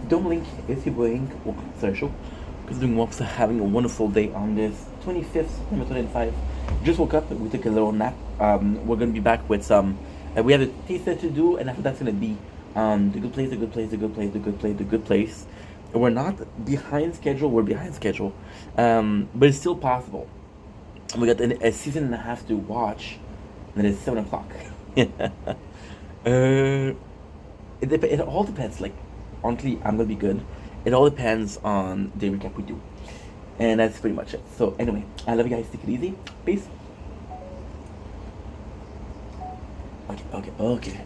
Don't blink, it's your boy Ink. Welcome to our show. Considering Wops are having a wonderful day on this 25th September 2025. Just woke up, we took a little nap. We're gonna be back with some. We have a taster to do, and after that's gonna be the good place, the good place, the good place, the good place, the good place. We're not behind schedule, we're behind schedule. But it's still possible. We got a season and a half to watch, and it's 7 o'clock. It all depends. Like, honestly, I'm gonna be good. It all depends on the recap we do, and that's pretty much it. So anyway, I love you guys. Take it easy. Peace. Okay.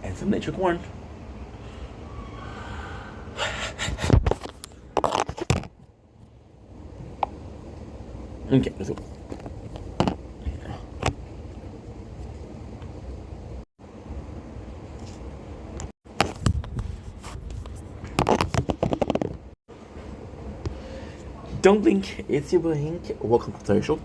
And some nature corn. Okay, let's go. Don't blink, it's your boy Hank. Welcome to the show.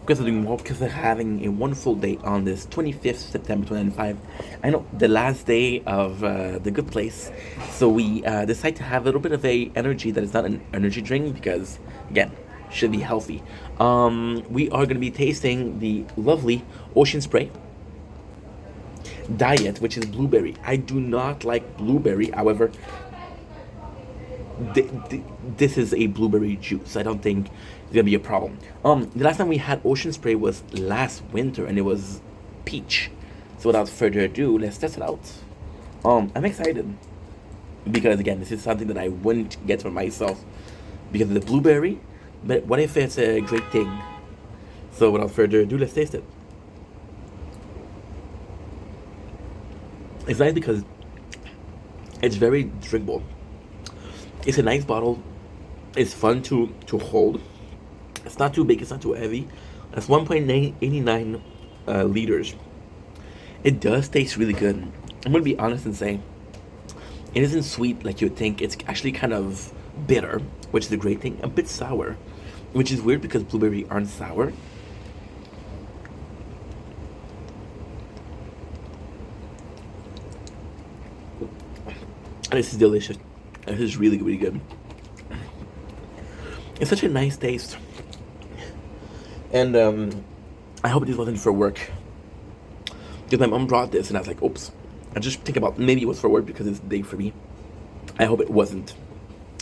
Because we're doing well, because we're having a wonderful day on this 25th September 2025. I know, the last day of The Good Place. So we decide to have a little bit of a energy that is not an energy drink because, again, should be healthy. We are going to be tasting the lovely Ocean Spray Diet, which is blueberry. I do not like blueberry, however, this is a blueberry juice. I don't think it's gonna be a problem. The last time we had Ocean Spray was last winter, and it was peach. So without further ado, let's test it out. I'm excited because again, this is something that I wouldn't get for myself because of the blueberry. But what if it's a great thing? So without further ado, let's taste it. It's nice because it's very drinkable. It's a nice bottle. It's fun to hold. It's not too big. It's not too heavy. It's 1.89 liters. It does taste really good. I'm gonna be honest and say it isn't sweet like you would think. It's actually kind of bitter, which is a great thing. A bit sour, which is weird because blueberry aren't sour. This is delicious. This is really, really good. It's such a nice taste. And I hope this wasn't for work. Because my mom brought this and I was like, oops. I just think about maybe it was for work because it's big for me. I hope it wasn't.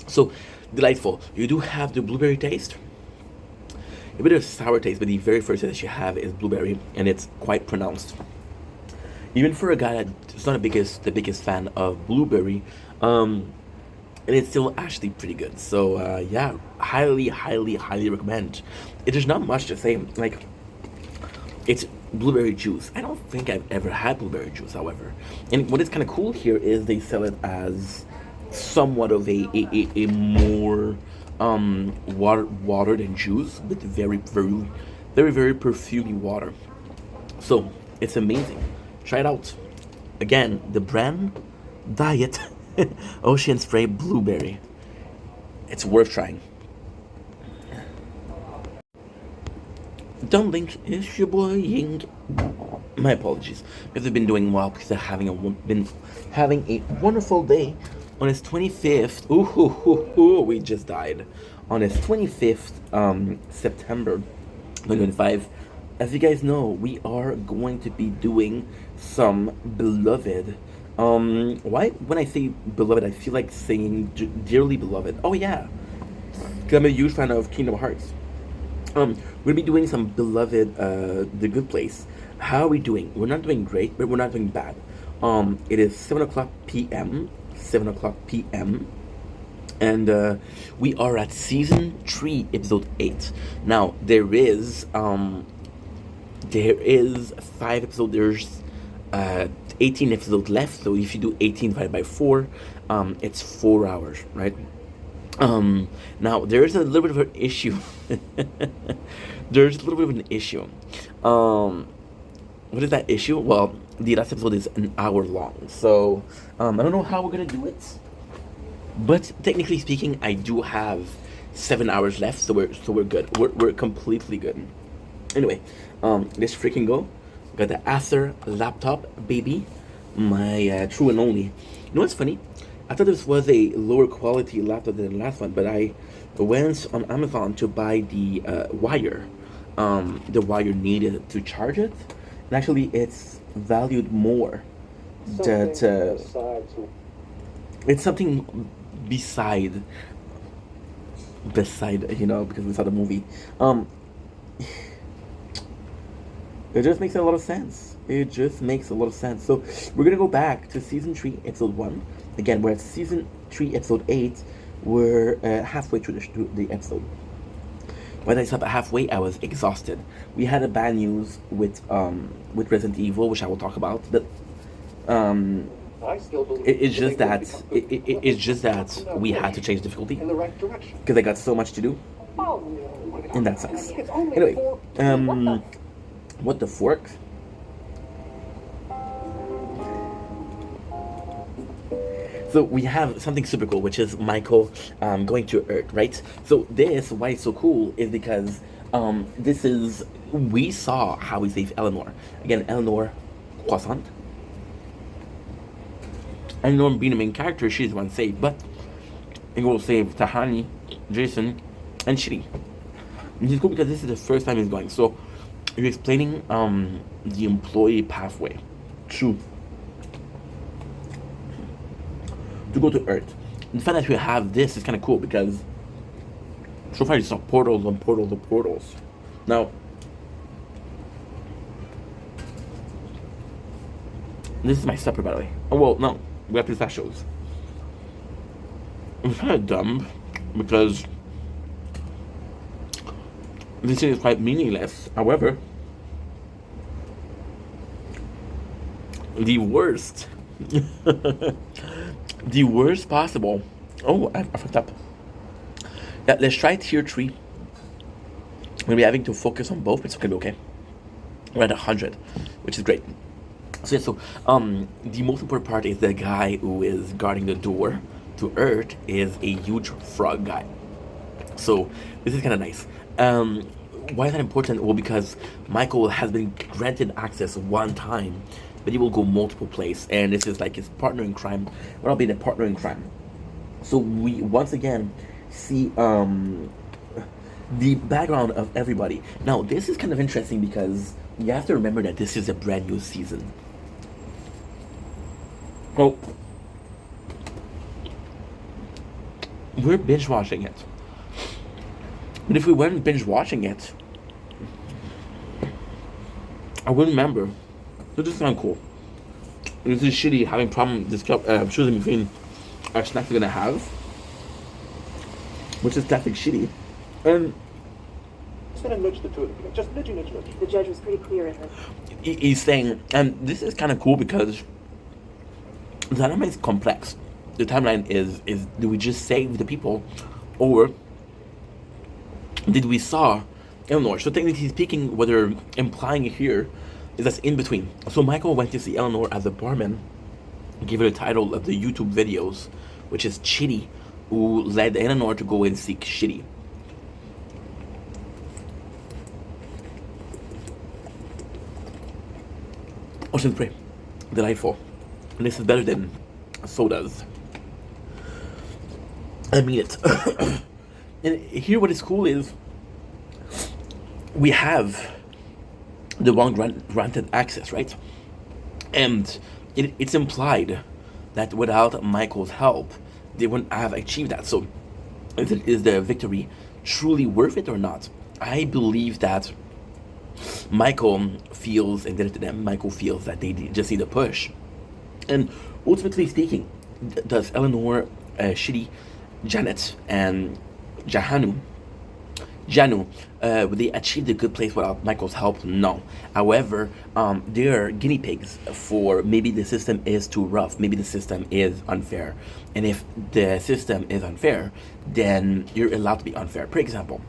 So, delightful. You do have the blueberry taste. A bit of sour taste, but the very first taste you have is blueberry. And it's quite pronounced. Even for a guy that's not the biggest fan of blueberry, and it's still actually pretty good. So yeah, highly recommend. There's not much to say. Like, it's blueberry juice. I don't think I've ever had blueberry juice, however. And what is kind of cool here is they sell it as somewhat of a more water than juice, with very perfumey water. So it's amazing. Try it out. Again, the brand Diet Ocean Spray Blueberry. It's worth trying. Don't blink, it's your boy Ying. My apologies. Because I've been doing well because I've been having a wonderful day on his 25th. We just died. On his 25th September 2025. as you guys know, we are going to be doing some beloved. Why when I say beloved, I feel like saying dearly beloved. Oh yeah, because I'm a huge fan of Kingdom Hearts. We're gonna be doing some beloved, The Good Place. How are we doing? We're not doing great, but we're not doing bad. It is 7 o'clock p.m. 7 o'clock p.m. And we are at season 3, episode 8. Now there is 5 episodes. There's 18 episodes left. So if you do 18 divided by 4, it's 4 hours, right? Now there is a little bit of an issue. There's a little bit of an issue. Um, what is that issue? Well, the last episode is an hour long, so I don't know how we're gonna do it. But technically speaking, I do have 7 hours left, so we're good. We're completely good. Anyway, let's freaking go. Got the Acer laptop, baby, my true and only. You know what's funny? I thought this was a lower quality laptop than the last one, but I went on Amazon to buy the wire needed to charge it, and actually it's valued more. That it's something beside because we saw the movie. Um, It just makes a lot of sense. It just makes a lot of sense. So we're gonna go back to season 3, episode 1. Again, we're at season 3, episode 8. We're halfway through the episode. When I stopped at halfway, I was exhausted. We had a bad news with Resident Evil, which I will talk about. But um, it's just that we had to change difficulty because I got so much to do, and that sucks. Anyway, what the fork? So we have something super cool, which is Michael going to Earth, right? So this, why it's so cool, is because we saw how we saved Eleanor. Again, Eleanor Croissant. Eleanor being the main character, she's the one saved, but it will save Tahani, Jason, and Shitty. And it's cool because this is the first time he's going. So you're explaining the employee pathway to go to Earth. And the fact that we have this is kind of cool because so far it's not portals and portals and portals. Now, this is my supper, by the way. Oh well, no, we have pistachios. It's kind of dumb because this thing is quite meaningless. However, the worst, the worst possible. Oh, I fucked up. Yeah, let's try tier 3. We're gonna be having to focus on both, but it's gonna be okay. We're at 100, which is great. So yeah, the most important part is the guy who is guarding the door to Earth is a huge frog guy. So this is kind of nice. Why is that important? Well, because Michael has been granted access one time, but he will go multiple places, and this is like his partner in crime. Well, not being a partner in crime. So we once again see the background of everybody. Now this is kind of interesting because you have to remember that this is a brand new season. Well, we're binge watching it. But if we weren't binge watching it, I wouldn't remember. So this is kind of cool. This is shitty having problem choosing between our snacks we're gonna have, which is classic shitty. And Just gonna nudge the two of them. Just nudge. The judge was pretty clear in her. he's saying, and this is kind of cool because the timeline is complex. The timeline is do we just save the people, or did we saw Eleanor? So technically speaking, what they're implying here is that's in between. So Michael went to see Eleanor as a barman, gave her the title of the YouTube videos, which is Chitty, who led Eleanor to go and seek Shitty. Ocean Spray, delightful. And this is better than sodas. I mean it. And here what is cool is we have the one granted access, right? And it's implied that without Michael's help, they wouldn't have achieved that. So, is the victory truly worth it or not? I believe that Michael feels indebted to them. Michael feels that they just need a push. And ultimately speaking, does Eleanor, Shitty, Janet, and Jahanu Janu, would they achieve the good place without Michael's help? No. However, they're guinea pigs for maybe the system is too rough, maybe the system is unfair. And if the system is unfair, then you're allowed to be unfair. For example,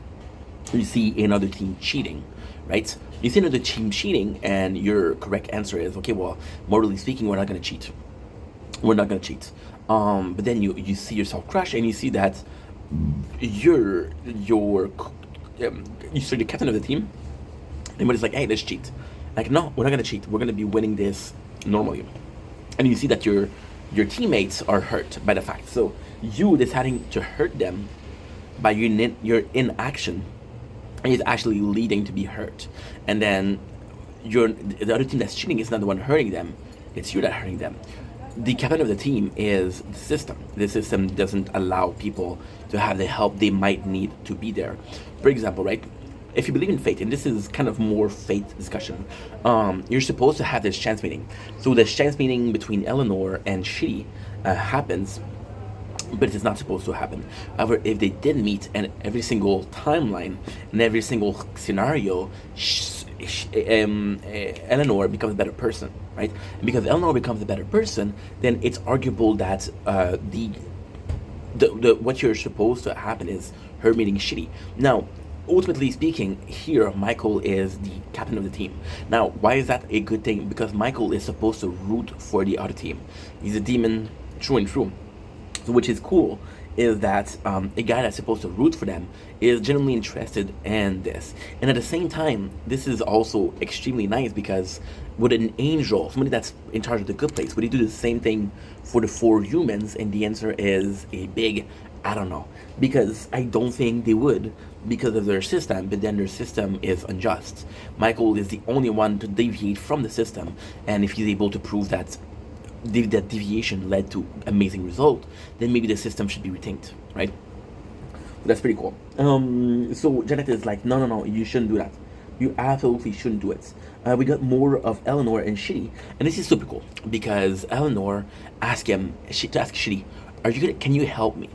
you see another team cheating, right? You see another team cheating, and your correct answer is, okay, well, morally speaking, we're not going to cheat. We're not going to cheat. But then you see yourself crash, and you see that you're the captain of the team, and everybody's like, hey, let's cheat. Like, no, we're not gonna cheat. We're gonna be winning this normally. And you see that your teammates are hurt by the fact. So you deciding to hurt them by your inaction is actually leading to be hurt. And then the other team that's cheating is not the one hurting them. It's you that hurting them. The captain of the team is the system. The system doesn't allow people to have the help they might need to be there. For example, right? If you believe in fate, and this is kind of more fate discussion, you're supposed to have this chance meeting. So this chance meeting between Eleanor and Shitty happens, but it's not supposed to happen. However, if they did meet, and every single timeline and every single scenario, Eleanor becomes a better person, right? And because Eleanor becomes a better person, then it's arguable that what you're supposed to happen is her meeting Shitty. Now, ultimately speaking, here Michael is the captain of the team. Now, why is that a good thing? Because Michael is supposed to root for the other team. He's a demon true and true. So which is cool is that a guy that's supposed to root for them is genuinely interested in this. And at the same time, this is also extremely nice because with an angel, somebody that's in charge of the good place, would he do the same thing for the 4 humans? And the answer is a big, I don't know. Because I don't think they would because of their system, but then their system is unjust. Michael is the only one to deviate from the system, and if he's able to prove that that deviation led to amazing result, then maybe the system should be retained, right? That's pretty cool. So Janet is like, no, you shouldn't do that. You absolutely shouldn't do it. We got more of Eleanor and Shitty, and this is super cool because Eleanor asked Shitty, can you help me?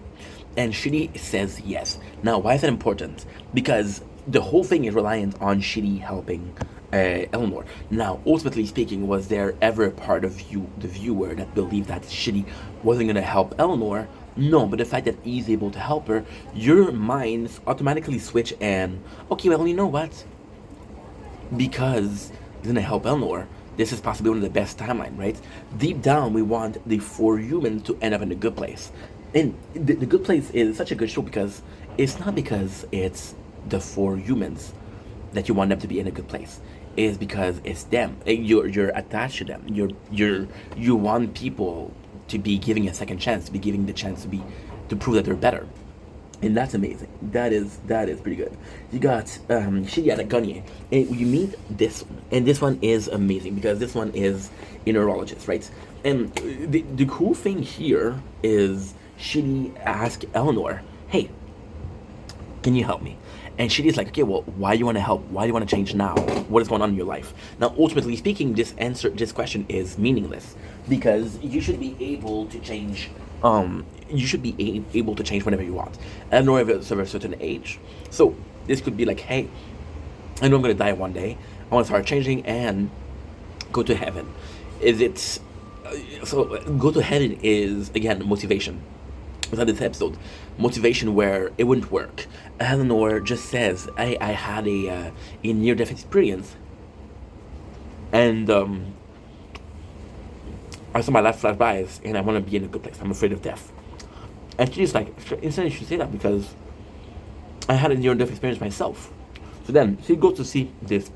And Shitty says yes. Now, why is that important? Because the whole thing is reliant on Shitty helping Eleanor. Now, ultimately speaking, was there ever a part of you, the viewer, that believed that Shitty wasn't going to help Eleanor? No, but the fact that he's able to help her, your minds automatically switch and, okay, well, you know what? Because he's going to help Eleanor, this is possibly one of the best timeline, right? Deep down, we want the 4 humans to end up in a good place. And the Good Place is such a good show because it's not because it's the 4 humans that you want them to be in a good place. It's because it's them. You're attached to them. You want people to be giving a second chance, to be giving the chance to prove that they're better. And that's amazing. That is pretty good. You got Shitty at a Gunye, and you meet this one, and this one is amazing because this one is a neurologist, right? And the cool thing here is Shitty asked Eleanor, hey, can you help me? And Shitty's like, okay, well, why do you want to help? Why do you want to change now? What is going on in your life? Now, ultimately speaking, this question is meaningless because you should be able to change. You should be able to change whenever you want. Eleanor is of a certain age, so this could be like, hey, I know I'm going to die one day. I want to start changing and go to heaven. So go to heaven is again motivation. Without this episode, motivation where it wouldn't work. Eleanor just says, I had a near-death experience, and I saw my life flash by, and I want to be in a good place. I'm afraid of death. And she's like, instead you should say that because I had a near-death experience myself. So then she goes to see this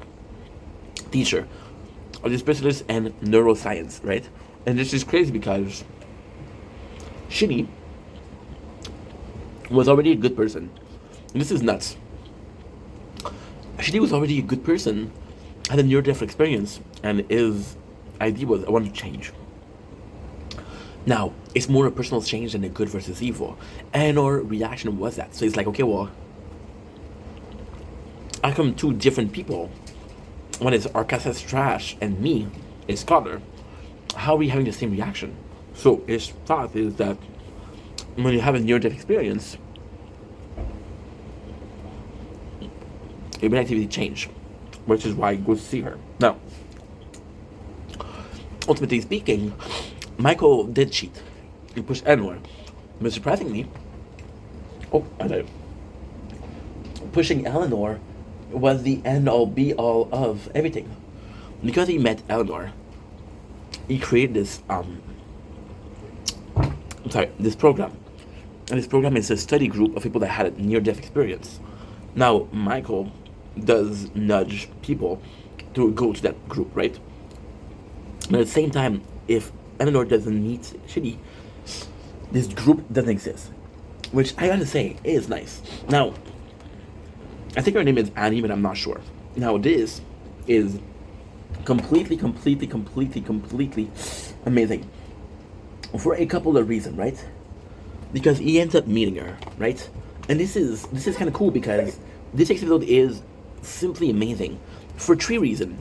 teacher, or this specialist in neuroscience, right? And this is crazy because Shitty was already a good person. And this is nuts. Shitty was already a good person had a near-death experience, and his idea was, I want to change. Now, it's more a personal change than a good versus evil. And our reaction was that. So it's like, okay, well, I come two different people. One is Arcasas Trash and me is Scholar. How are we having the same reaction? So his thought is that when you have a near-death experience, it will actively change, which is why he goes to see her. Now, ultimately speaking, Michael did cheat. He pushed Eleanor. But surprisingly, pushing Eleanor was the end-all be-all of everything. Because he met Eleanor, he created this this program. And this program is a study group of people that had a near-death experience. Now, Michael does nudge people to go to that group, right? But at the same time, if Eleanor doesn't meet Shitty, this group doesn't exist. Which I gotta say is nice. Now, I think her name is Annie, but I'm not sure. Now, this is completely amazing. For a couple of reasons, right? Because he ends up meeting her, right? And this is kind of cool because this episode is simply amazing for three reasons.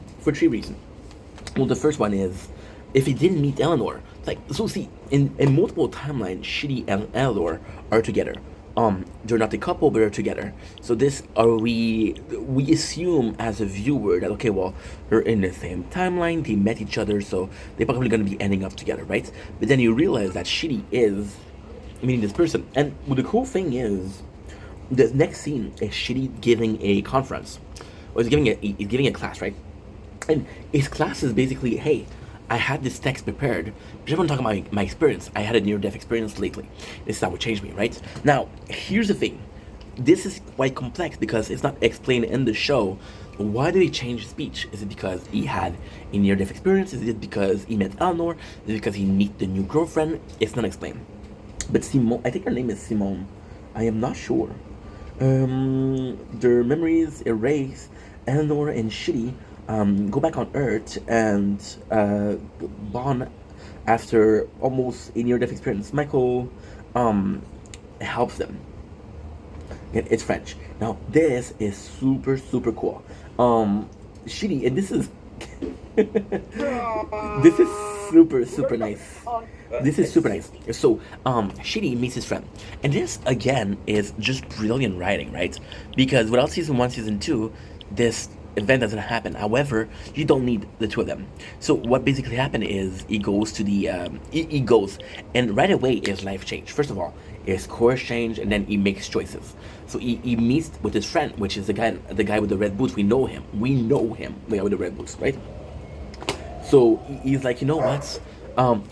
Well, the first one is if he didn't meet Eleanor, so see in multiple timelines, Shitty and Eleanor are together. They're not a couple, but they're together. So this we assume as a viewer that okay, well, they're in the same timeline, they met each other, so they're probably going to be ending up together, right? But then you realize that Shitty is meeting this person, and the cool thing is, the next scene is Shitty giving a conference, or he's giving a class, right? And his class is basically, hey, I had this text prepared. Just want to talk about my experience. I had a near-death experience lately. This is how it changed me, right? Now, here's the thing. This is quite complex because it's not explained in the show. Why did he change his speech? Is it because he had a near-death experience? Is it because he met Eleanor? Is it because he met the new girlfriend? It's not explained. But Simone, I think her name is Simone. I am not sure. Their memories erase. Eleanor and Shitty go back on Earth and bond after almost a near-death experience. Michael helps them. And it's French. Now this is super cool. Shitty, and this is this is super nice. This is super nice. So, Shitty meets his friend. And this, again, is just brilliant writing, right? Because without season 1, season 2, this event doesn't happen. However, you don't need the two of them. So what basically happened is he goes to the, he goes, and right away his life changed. First of all, his course changed, and then he makes choices. So he meets with his friend, which is the guy with the red boots. We know him, the guy with the red boots, right? So he's like, you know what?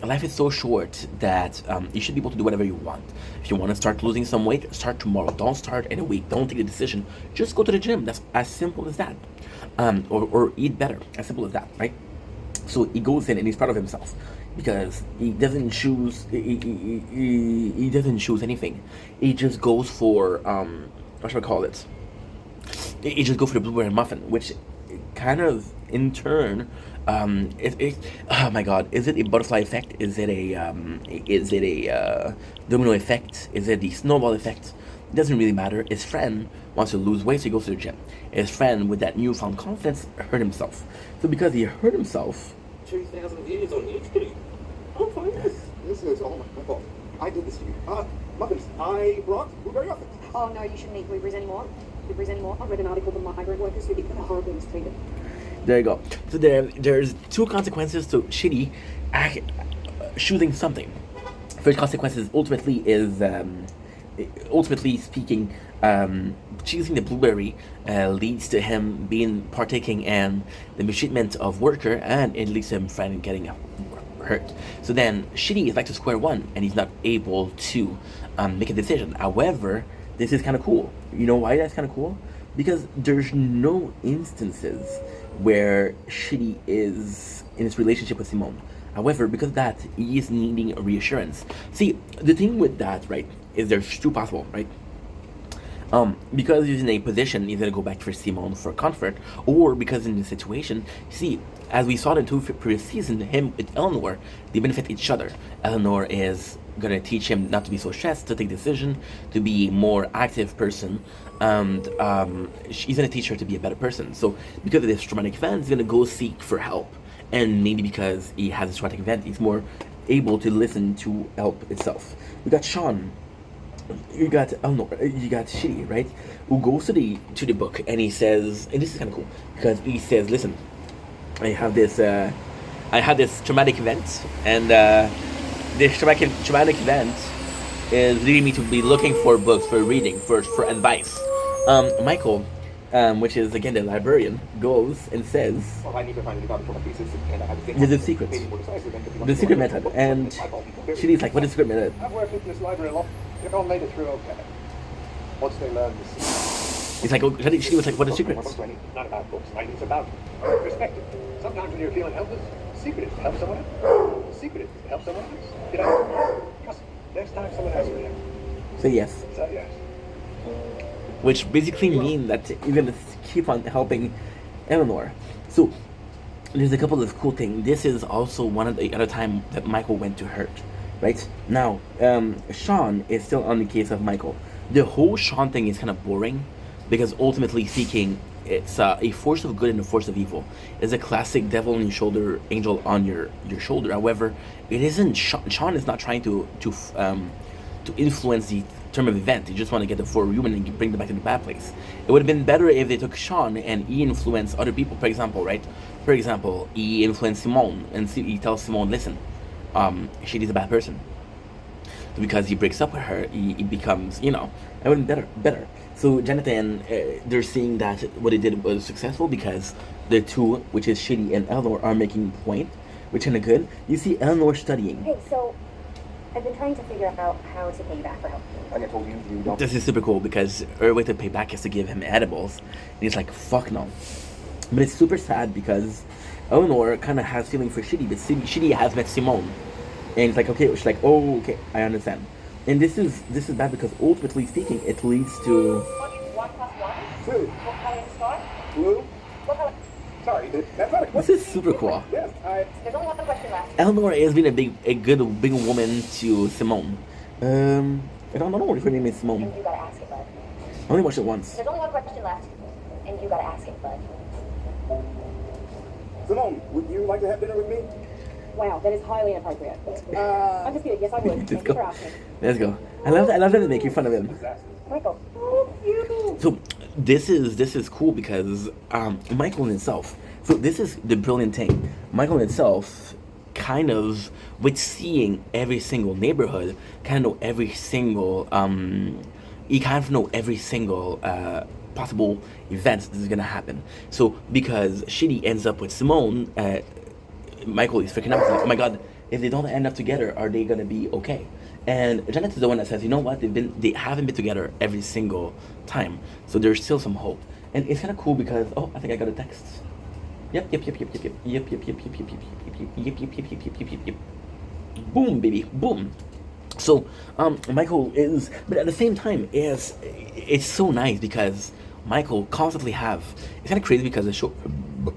Life is so short that you should be able to do whatever you want. If you want to start losing some weight, start tomorrow. Don't start in a week. Don't take a decision. Just go to the gym. That's as simple as that. Or eat better. As simple as that, right? So he goes in and he's proud of himself because he doesn't choose. He doesn't choose anything. He just goes for what should I call it? He just goes for the blueberry muffin, which kind of in turn. Oh my god, is it a butterfly effect? Is it a domino effect? Is it the snowball effect? It doesn't really matter. His friend wants to lose weight, so he goes to the gym. His friend, with that newfound confidence, hurt himself. So because he hurt himself... 2,000 years on YouTube. Oh, fine. This is all my fault. I did this to you. Muffins. I brought blueberry muffins. Oh, no, you shouldn't eat blueberries anymore. I read an article from migrant workers who become horribly mistreated. There you go. So there's two consequences to Shitty choosing something. First consequence is ultimately speaking, choosing the blueberry leads to him partaking in the mistreatment of worker, and it leads to him friend getting hurt. So then Shitty is back to square one, and he's not able to make a decision. However, this is kind of cool. You know why that's kind of cool? Because there's no instances where Shitty is in his relationship with Simone. However, because of that, he is needing a reassurance. See, the thing with that, right, is there's two possible, right? Because he's in a position, he's gonna go back for Simone for comfort, or because in the situation, see, as we saw in the two previous seasons, him with Eleanor, they benefit each other. Eleanor is gonna teach him not to be so stressed, to take decision, to be a more active person, and she's gonna teach her to be a better person. So because of this traumatic event, he's gonna go seek for help, and maybe because he has a traumatic event, he's more able to listen to help itself. We got Sean, you got Eleanor, you got Shitty, right? Who goes to the book and he says, and this is kind of cool because he says, "Listen, I have this traumatic event, and this traumatic event is leading me to be looking for books for reading, for advice." Michael, which is again the librarian, goes and says, Well, I need to find the garbage from my thesis, and I have to think "There's a secret, maybe more decisive and become the secret more- method." And Shitty's like, "What is the secret method?" I've worked in this library a lot. They've all made it through okay. Once they learn this. He's like, "Oh," Shitty was like, "What are the secrets?" Not about books, right? It's about perspective. Sometimes when you're feeling helpless, the secret is to help someone else. The secret is to help someone else. You know, trust me. Next time someone asks for help, Say yes. say yes. Which basically mean that you're gonna keep on helping Eleanor. So there's a couple of cool things. This is also one of the other time that Michael went to hurt, right? Now, Sean is still on the case of Michael. The whole Sean thing is kind of boring because ultimately speaking, it's a force of good and a force of evil. It's a classic devil on your shoulder, angel on your shoulder. However, it isn't. Sean is not trying to influence the term of event. They just want to get the four human and bring them back to the bad place. It would have been better if they took Sean and he influenced other people. For example, right? For example, he influenced Simone and he tells Simone, "Listen, she's a bad person." So because he breaks up with her, he becomes, it would have been better. So Jonathan, they're seeing that what they did was successful because the two, which is Shitty and Eleanor, are making point, which is kind of good. You see Eleanor studying. Hey, so I've been trying to figure out how to pay you back for helping me. Like I told you, you don't. This is super cool because her way to pay back is to give him edibles. And he's like, "Fuck no." But it's super sad because Eleanor kind of has feeling for Shitty, but Shitty has met Simone. And it's like, okay, she's like, "Oh, okay, I understand." And this is bad because ultimately speaking, it leads to... One plus one? Blue. What color is the star? Blue. What color? Sorry, that's not a This question. is super cool. Yes, There's only one question left. Eleanor has been a good big woman to Simone. I don't know if her name is Simone. And you gotta ask it, bud. I only watched it once. There's only one question left, and you gotta ask it, bud. Simone, would you like to have dinner with me? Wow, that is highly inappropriate. I'm just kidding. Yes, I would. Let's Thank you go. for asking. Let's go. I love that they're making fun of him. Michael. So this is cool because Michael himself. So this is the brilliant thing. Michael himself, kind of with seeing every single neighborhood, kind of know every single he kind of know every single possible event that is gonna happen. So because Shitty ends up with Simone, Michael is freaking out. He's like, "Oh my god, if they don't end up together, are they gonna be okay?" And Janet is the one that says, "You know what? They haven't been together every single time, so there's still some hope." And it's kind of cool because I think I got a text. Yep. Boom, baby, boom. So Michael is, but at the same time, it's so nice because Michael constantly have. It's kind of crazy because the show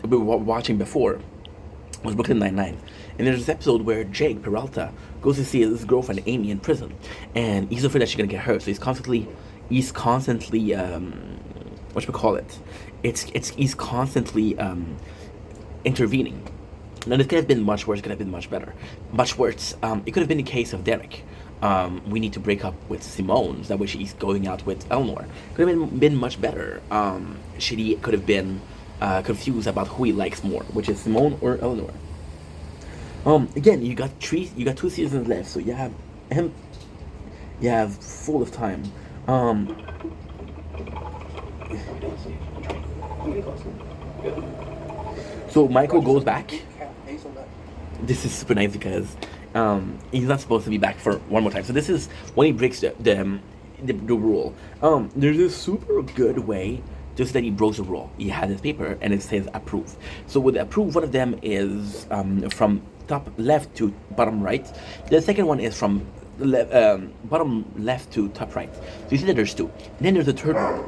we were watching before was Brooklyn Nine-Nine. And there's this episode where Jake Peralta goes to see his girlfriend Amy in prison, and he's afraid that she's gonna get hurt. So he's constantly, he's constantly intervening. Now this could have been much worse. Could have been much better. Much worse. It could have been the case of Derek. We need to break up with Simone. That way she's going out with Eleanor. Could have been much better. Shitty could have been confused about who he likes more, which is Simone or Eleanor. Again, you got 2 seasons left, so you have full of time. So Michael goes back. This is super nice because he's not supposed to be back for one more time. So this is when he breaks the rule. There's a super good way just that he broke the rule. He had his paper and it says approve. So with approve, one of them is from top left to bottom right. The second one is from bottom left to top right. So you see that there's two. And then there's a third one.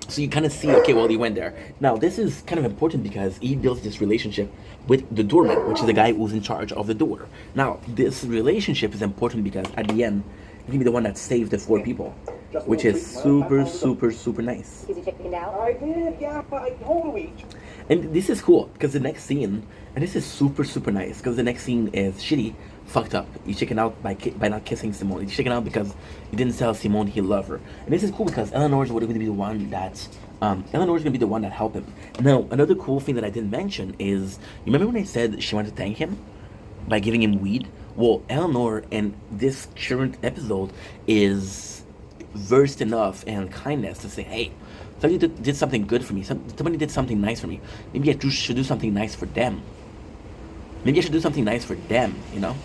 So you kind of see, okay, well, he went there. Now, this is kind of important because he builds this relationship with the doorman, which is the guy who's in charge of the door. Now, this relationship is important because at the end, he's gonna be the one that saved the four people, which is super, super, super nice. Is he checking out? I did, yeah, but I totally. And this is cool because the next scene, and this is super, super nice because the next scene is Shitty fucked up. He's checking out by not kissing Simone. He's checking out because he didn't tell Simone he loved her. And this is cool because Eleanor's going to be the one that Eleanor's going to be the one that helped him. Now, another cool thing that I didn't mention is, you remember when I said she wanted to thank him by giving him weed? Well, Eleanor in this current episode is versed enough in kindness to say, hey, somebody did something good for me. Somebody did something nice for me. Maybe I should do something nice for them. Maybe I should do something nice for them, you know?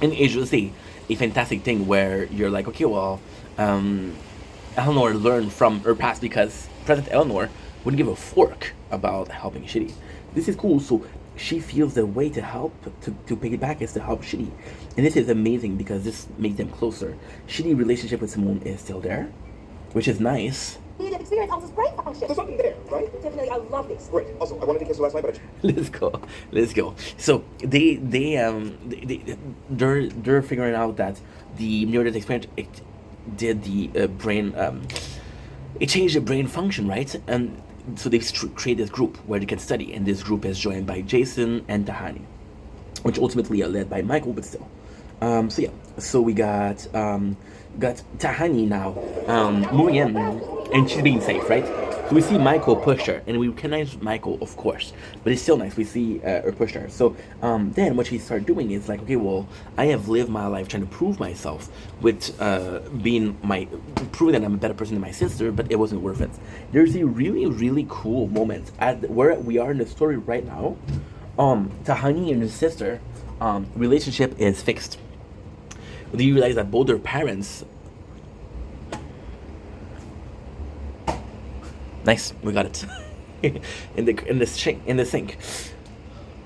And it's just a fantastic thing where you're like, okay, well, Eleanor learned from her past because present Eleanor wouldn't give a fork about helping Shitty. This is cool, so she feels the way to help, to pay it back is to help Shitty. And this is amazing because this makes them closer. Shitty relationship with Simone is still there, which is nice. The experience also brain function. There's something there, right? Definitely, I love this. Great. Also, I wanted to cancel last night, but Let's go. So they're figuring out that the near-death experience did the brain it changed the brain function, right? And so they create this group where they can study, and this group is joined by Jason and Tahani, which ultimately are led by Michael, but still. So yeah, so we got Tahani now moving in, and she's being safe, right? So we see Michael push her, and we recognize Michael, of course, but it's still nice. We see her push her. So then what she started doing is like, okay, well, I have lived my life trying to prove myself with proving that I'm a better person than my sister, but it wasn't worth it. There's a really, really cool moment at where we are in the story right now. Tahani and his sister relationship is fixed. Do you realize that both their parents? Nice, we got it. in the sink.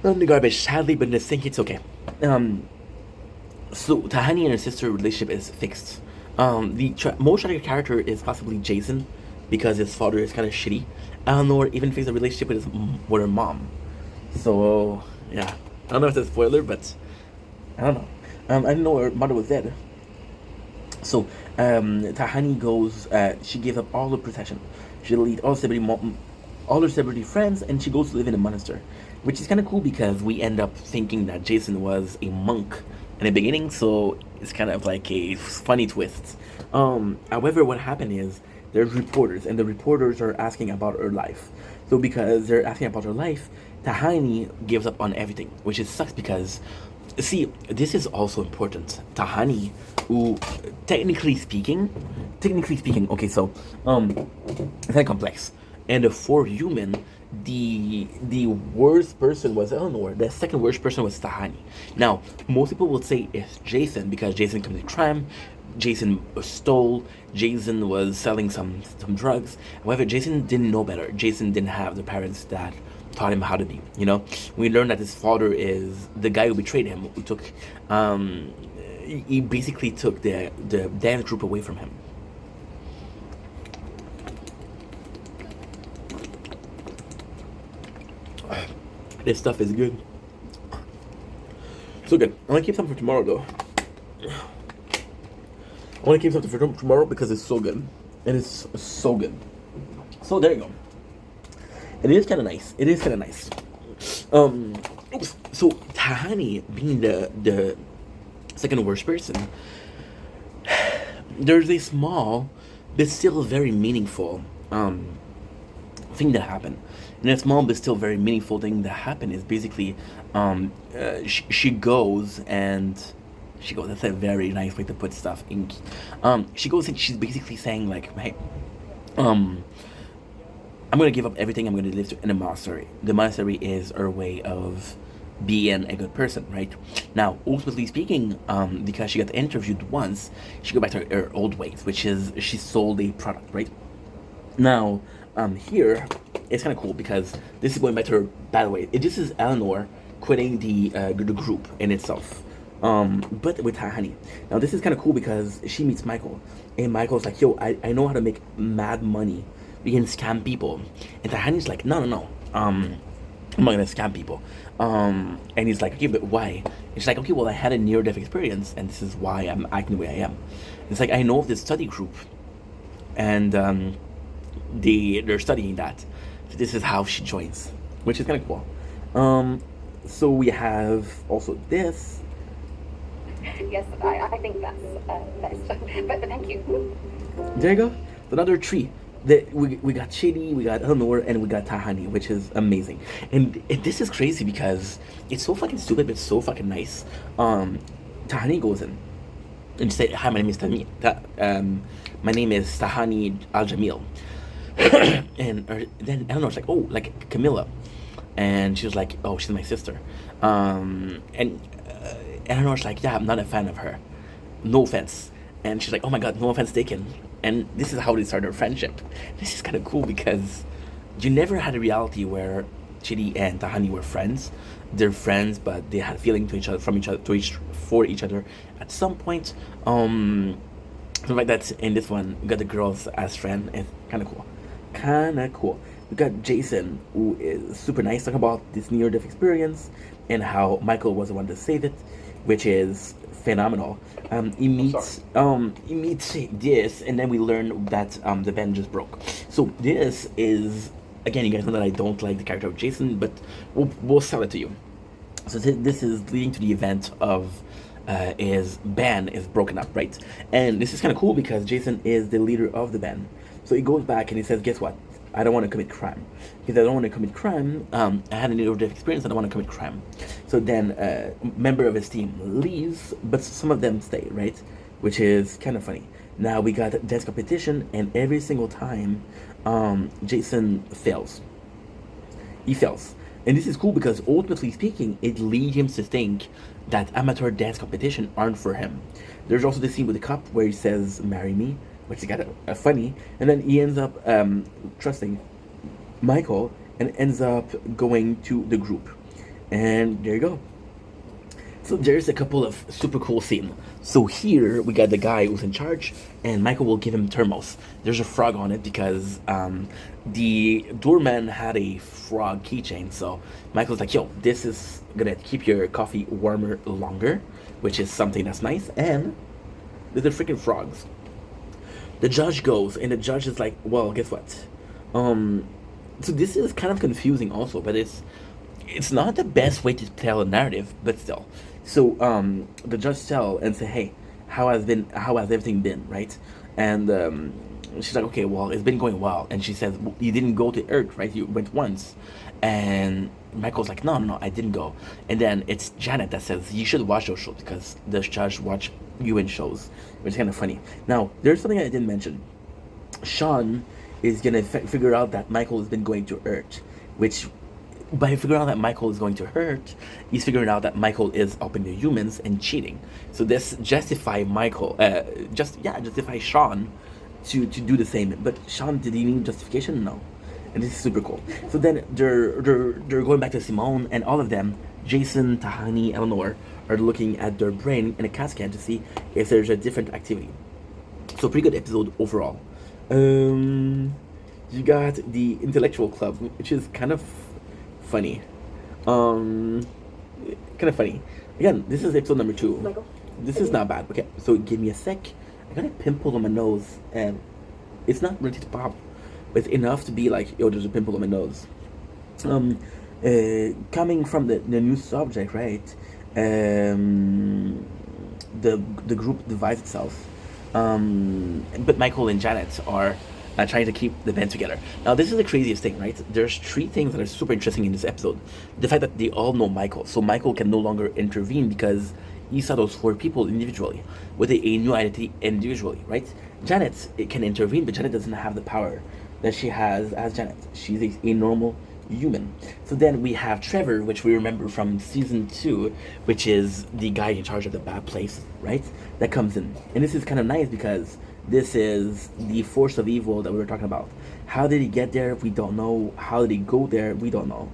Not in the garbage, sadly, but in the sink it's okay. So Tahani and her sister relationship is fixed. The most tragic character is possibly Jason, because his father is kind of shitty. Eleanor even faced a relationship with her mom. So yeah, I don't know if it's a spoiler, but I don't know. I didn't know her mother was dead. So Tahani goes. She gave up all her protection. She deleted all her celebrity friends, and she goes to live in a monastery, which is kind of cool because we end up thinking that Jason was a monk in the beginning. So it's kind of like a funny twist. However, what happened is there's reporters, and the reporters are asking about her life. So because they're asking about her life, Tahani gives up on everything, which is sucks because. See, this is also important. Tahani, who, technically speaking, okay, so, it's kind of complex. And for human, the worst person was Eleanor. The second worst person was Tahani. Now, most people would say it's Jason because Jason committed crime. Jason stole. Jason was selling some drugs. However, Jason didn't know better. Jason didn't have the parents that taught him how to be, you know. We learned that his father is the guy who betrayed him, who took he basically took the dance group away from him. This stuff is good. So good. I want to keep some for tomorrow though. I want to keep something for tomorrow because it's so good. It is so good. So there you go. It is kind of nice. So Tahani being the second worst person, there's a small but still very meaningful thing that happened. And that small but still very meaningful thing that happened is basically she goes. That's a very nice way to put stuff in. She goes and she's basically saying like, hey, I'm going to give up everything. I'm going to live in a monastery. The monastery is her way of being a good person, right? Now, ultimately speaking, because she got interviewed once, she go back to her old ways, which is she sold a product, right? Now, here, it's kind of cool because this is going back to her, by the way, this is Eleanor quitting the group in itself. but with Tahani. Now this is kind of cool because she meets Michael, and Michael's like, "Yo, I know how to make mad money. We can scam people." And Tahani's like, "No, no, no. I'm not gonna scam people." And he's like, "Okay, but why?" And she's like, "Okay, well, I had a near-death experience, and this is why I'm acting the way I am." It's like, I know of this study group, and they're studying that. So this is how she joins, which is kind of cool. So we have also this. Yes, I think that's best. But thank you. There you go. Another tree. We got Chidi, we got Eleanor, and we got Tahani, which is amazing. And this is crazy because it's so fucking stupid, but so fucking nice. Tahani goes in and she said, "Hi, my name is Tahani. My name is Tahani Al Jamil." And then Eleanor's like, "Oh, like Camilla," and she was like, "Oh, she's my sister." And Eleanor's like, "Yeah, I'm not a fan of her. No offense." And she's like, "Oh my god, no offense taken." And this is how they started their friendship. This is kind of cool because you never had a reality where Chidi and Tahani were friends. They're friends, but they had feeling to each other, for each other. At some point, something like that. In this one, we got the girls as friend. It's kind of cool. Kind of cool. We got Jason, who is super nice, talking about this near-death experience and how Michael was the one to save it, which is phenomenal. He meets this, and then we learn that the band just broke. So this is, again, you guys know that I don't like the character of Jason, but we'll sell it to you. So this is leading to the event of his band is broken up, right? And this is kind of cool because Jason is the leader of the band. So he goes back and he says, "Guess what? I don't want to commit crime. Because I don't want to commit crime, I had a near-death experience, I don't want to commit crime." So then a member of his team leaves, but some of them stay, right? Which is kind of funny. Now we got a dance competition, and every single time, Jason fails. He fails. And this is cool because ultimately speaking, it leads him to think that amateur dance competition aren't for him. There's also the scene with the cop where he says, "Marry me," which is kind of funny, and then he ends up trusting Michael and ends up going to the group. And there you go. So there's a couple of super cool scenes. So here we got the guy who's in charge, and Michael will give him thermos. There's a frog on it because the doorman had a frog keychain. So Michael's like, "Yo, this is gonna keep your coffee warmer longer," which is something that's nice. And there's the freaking frogs. The judge goes, and the judge is like, "Well, guess what?" So this is kind of confusing also, but it's not the best way to tell a narrative, but still. So the judge tell and say, "Hey, how has everything been, right?" And she's like, "Okay, well, it's been going well." And she says, "You didn't go to Earth, right? You went once." And Michael's like, "No, no, no, I didn't go." And then it's Janet that says, "You should watch those shows because the judge watch you in shows," which is kind of funny. Now, there's something I didn't mention. Sean is gonna figure out that Michael has been going to Earth, which by figuring out that Michael is going to Earth, he's figuring out that Michael is helping the humans and cheating. So this justify justify Sean to do the same. But Sean, did he need justification? No. And this is super cool. So then they're going back to Simone, and all of them, Jason, Tahani, Eleanor, are looking at their brain in a CAT scan to see if there's a different activity. So pretty good episode overall. You got the intellectual club, which is kind of funny. Kind of funny. Again, this is episode number 2. Michael? This is not bad. Okay, so give me a sec. I got a pimple on my nose, and it's not ready to pop. But it's enough to be like, "Yo, there's a pimple on my nose." Coming from the new subject, right? The group divides itself. But Michael and Janet are trying to keep the band together. Now, this is the craziest thing, right? There's 3 things that are super interesting in this episode. The fact that they all know Michael, so Michael can no longer intervene because he saw those 4 people individually, with a new identity individually, right? Janet can intervene, but Janet doesn't have the power that she has as Janet. She's a normal human. So then we have Trevor, which we remember from season 2, which is the guy in charge of the bad place, right? That comes in. And this is kind of nice because this is the force of evil that we were talking about. How did he get there? We don't know. How did he go there? We don't know.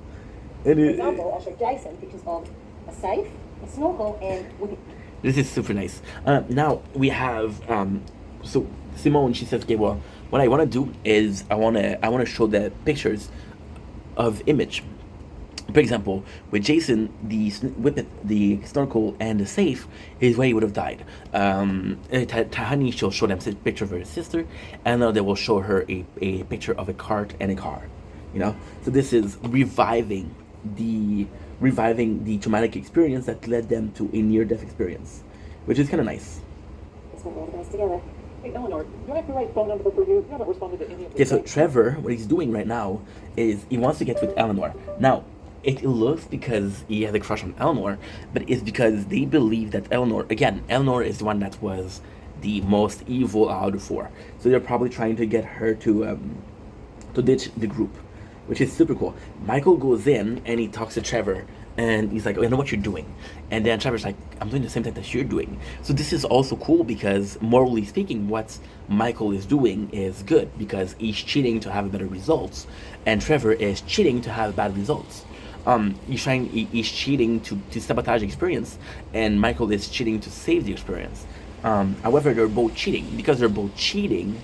For example, I showed Jason pictures of a safe, a snorkel, and This is super nice. Now we have so Simone. She says, "Okay, well, what I want to do is I wanna show the pictures of image. For example, with Jason, the whippet, the snorkel, and the safe is where he would have died. Tahani, she'll show them a picture of her sister, and they will show her a picture of a cart and a car. You know, so this is reviving the traumatic experience that led them to a near-death experience, which is kind of nice. Let's put all the guys together. Hey, Eleanor, do I have the right phone number for you? You haven't responded to any of the Okay, so Trevor, what he's doing right now is he wants to get with Eleanor. Now, it looks because he has a crush on Eleanor, but it's because they believe that Eleanor is the one that was the most evil out of the four. So they're probably trying to get her to ditch the group, which is super cool. Michael goes in and he talks to Trevor, and he's like, "Oh, I know what you're doing," and then Trevor's like, "I'm doing the same thing that you're doing." So this is also cool because morally speaking, what Michael is doing is good because he's cheating to have better results, and Trevor is cheating to have bad results. He's cheating to sabotage the experience, and Michael is cheating to save the experience. However, they're both cheating. Because they're both cheating,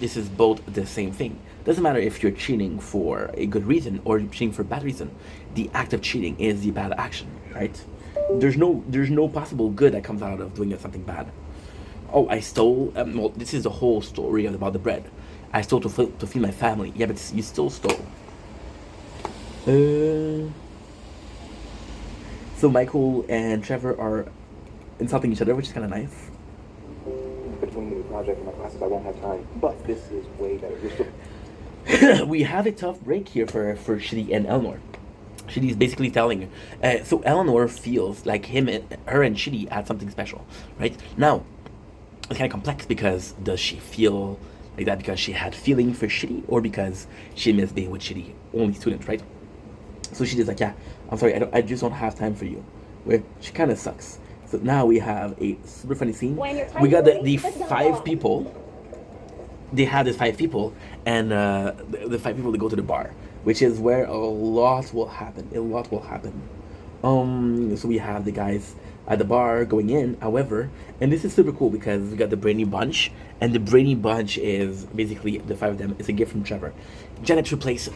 this is both the same thing. Doesn't matter if you're cheating for a good reason or you're cheating for a bad reason. The act of cheating is the bad action, right? There's no possible good that comes out of doing something bad. Oh, I stole. Well, this is the whole story about the bread. I stole to feed my family. Yeah, but you still stole. So Michael and Trevor are insulting each other, which is kind of nice. Between the project and my classes, I won't have time. But this is way better. You're still... We have a tough break here for Shitty and Eleanor. Shitty's basically telling her. So Eleanor feels like her and Shitty had something special, right? Now, it's kind of complex because does she feel like that because she had feeling for Shitty or because she missed being with Shitty, only student, right? So she's like, yeah, I'm sorry, I just don't have time for you. Where she kind of sucks. So now we have a super funny scene. We got the 5 people. They have these 5 people, and the 5 people that go to the bar, which is where a lot will happen. So we have the guys at the bar going in, however, and this is super cool because we got the Brainy Bunch, and the Brainy Bunch is basically the 5 of them. It's a gift from Trevor. Janet replaced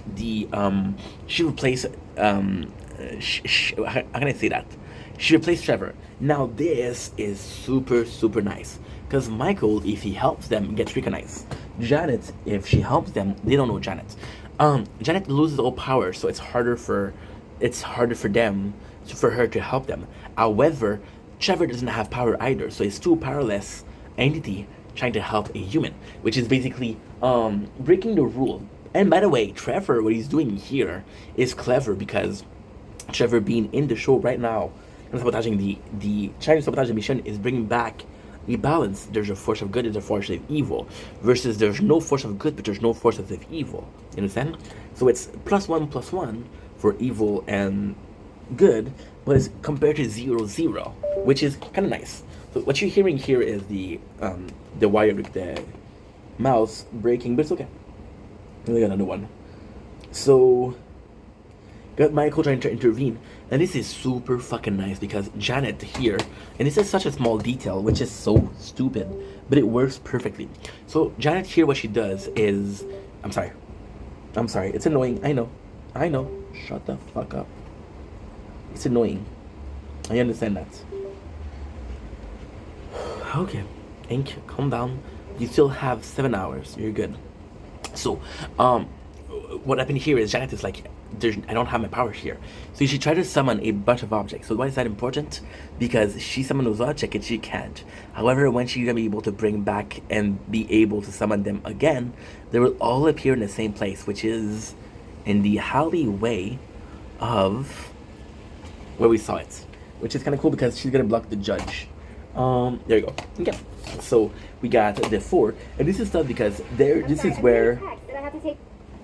how can I say that? She replaced Trevor. Now this is super, super nice. Because Michael, if he helps them, gets recognized. Janet, if she helps them, they don't know Janet. Janet loses all power, so it's harder for them, for her to help them. However, Trevor doesn't have power either, so it's 2 powerless entity trying to help a human, which is basically breaking the rule. And by the way, Trevor, what he's doing here is clever because Trevor being in the show right now and sabotaging the Chinese sabotage mission is bringing back the balance. There's a force of good, there's a force of evil, versus there's no force of good, but there's no force of evil. You understand? So it's +1/+1 for evil and good, but it's compared to 0/0, which is kind of nice. So what you're hearing here is the wire, the mouse breaking, but it's okay. We got another one. So got Michael trying to intervene, and this is super fucking nice because Janet here, and this is such a small detail, which is so stupid, but it works perfectly. So Janet here, what she does is, I'm sorry, it's annoying, I know, shut the fuck up. It's annoying, I understand that. Okay, Ink, calm down, you still have 7 hours, you're good. So, what happened here is Janet is like, I don't have my power here. So she tried to summon a bunch of objects. So why is that important? Because she summoned those objects and she can't. However, when she's gonna be able to bring back and be able to summon them again, they will all appear in the same place, which is in the alleyway of where we saw it. Which is kind of cool because she's gonna block the judge. There you go. Okay. So we got the 4, and this is tough because this is where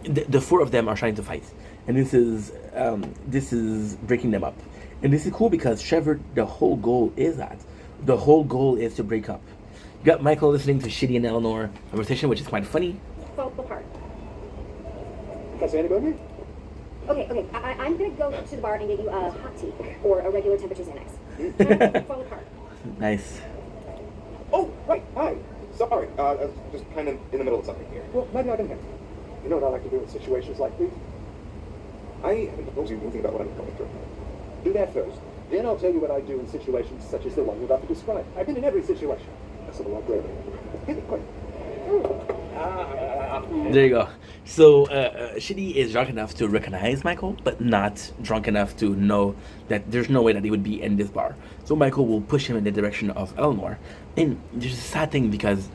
the 4 of them are trying to fight, and this is breaking them up, and this is cool because Trevor, the whole goal is to break up. You got Michael listening to Shitty and Eleanor conversation, which is quite funny. Fall apart. Can I say anything about me? Okay. I'm gonna go to the bar and get you a hot tea or a regular temperature Xanax. Fall apart. Nice. Oh, right. Hi. Sorry. I was just kind of in the middle of something here. Well, maybe I can help. You know what I like to do in situations like these? I haven't told you anything about what I'm going through. Do that first. Then I'll tell you what I do in situations such as the one you're about to describe. I've been in every situation. That's a lot greater. Hit it quick. There you go. So Shitty is drunk enough to recognize Michael, but not drunk enough to know that there's no way that he would be in this bar. So Michael will push him in the direction of Eleanor. And there's a sad thing because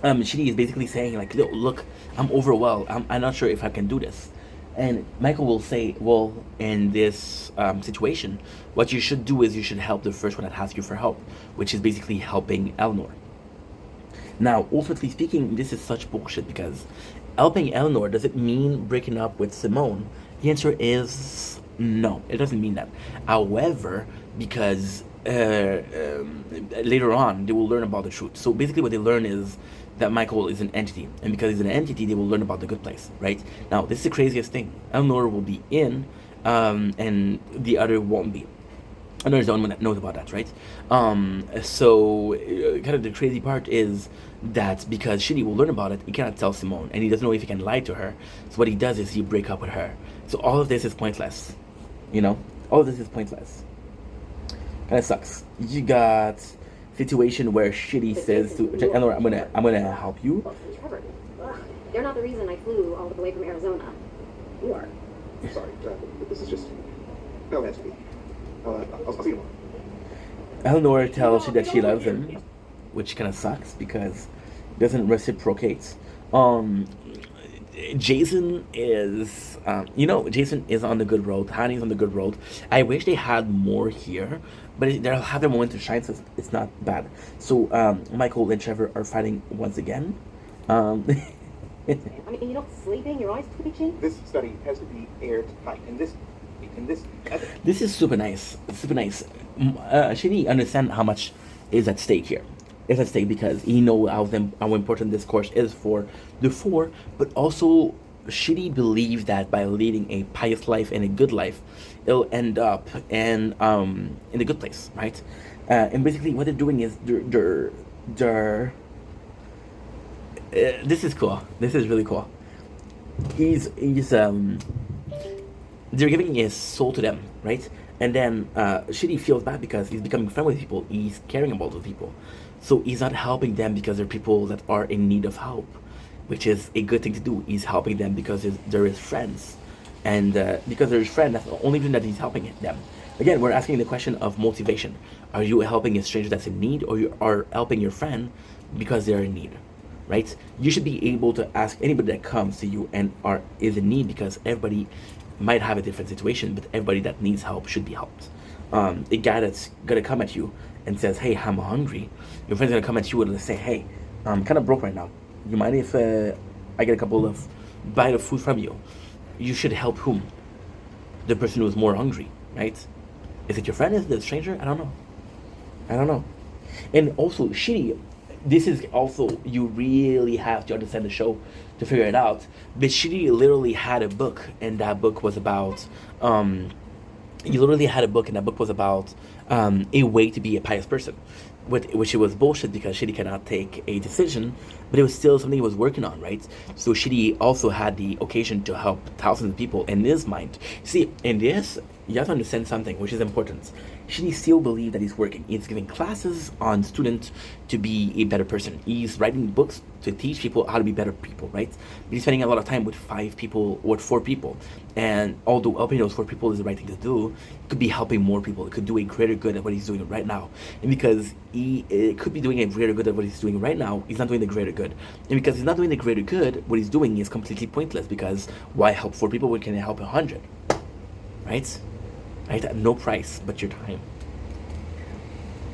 Shitty is basically saying like, look, I'm overwhelmed. I'm not sure if I can do this. And Michael will say, well, in this situation, what you should do is you should help the first one that asks you for help, which is basically helping Eleanor. Now, ultimately speaking, this is such bullshit because helping Eleanor, does it mean breaking up with Simone? The answer is no, it doesn't mean that. However, because later on, they will learn about the truth. So basically what they learn is that Michael is an entity. And because he's an entity, they will learn about the good place, right? Now, this is the craziest thing. Eleanor will be in, and the other won't be. Eleanor is the only one that knows about that, right? So kind of the crazy part is that because Shitty will learn about it, he cannot tell Simone, and he doesn't know if he can lie to her. So what he does is he break up with her. So all of this is pointless, you know? All of this is pointless. Kind of sucks. You got situation where Shitty says to Eleanor, I'm gonna help you. Trevor, they're not the reason I flew all the way from Arizona. You are. Sorry. This is just... No, that's me. I'll see you tomorrow. Eleanor tells you that she loves him, which kind of sucks because it doesn't reciprocate. Jason is, Jason is on the good road. Honey's on the good road. I wish they had more here, but they'll have their moment to shine, so it's not bad. So Michael and Trevor are fighting once again. I mean, you're not sleeping, your eyes twitching. This study has to be airtight, and this... This is super nice. Super nice. Shitty understand how much is at stake here. It's at stake because he know how important this course is for the four, but also Shitty believes that by leading a pious life and a good life, it'll end up in the good place, right? And basically, what they're doing is they're this is cool. This is really cool. They're giving his soul to them, right? And then Shitty feels bad because he's becoming friends with people. He's caring about those people. So he's not helping them because they're people that are in need of help, which is a good thing to do. He's helping them because they're his friends. And because they're his friend, that's the only reason that he's helping them. Again, we're asking the question of motivation. Are you helping a stranger that's in need, or you are helping your friend because they're in need? Right? You should be able to ask anybody that comes to you and is in need, because everybody might have a different situation, but everybody that needs help should be helped. A guy that's gonna come at you and says, hey, I'm hungry, your friend's gonna come at you and say, hey, I'm kind of broke right now. You mind if I get a couple of bite of food from you? You should help whom? The person who's more hungry, right? Is it your friend? Is it a stranger? I don't know. And also, Shitty, this is also, you really have to understand the show to figure it out. But Shitty literally had a book, and that book was about, a way to be a pious person. Which it was bullshit because Shitty cannot take a decision, but it was still something he was working on, right? So Shitty also had the occasion to help thousands of people in his mind. See, in this, you have to understand something, which is important. Shitty still believes that he's working. He's giving classes on students to be a better person. He's writing books to teach people how to be better people, right? But he's spending a lot of time with 4 people. And although helping those 4 people is the right thing to do, it could be helping more people. It could do a greater good at what he's doing right now. And because he could be doing a greater good at what he's doing right now, he's not doing the greater good. And because he's not doing the greater good, what he's doing is completely pointless, because why help 4 people when can help 100? Right? Right? At no price but your time.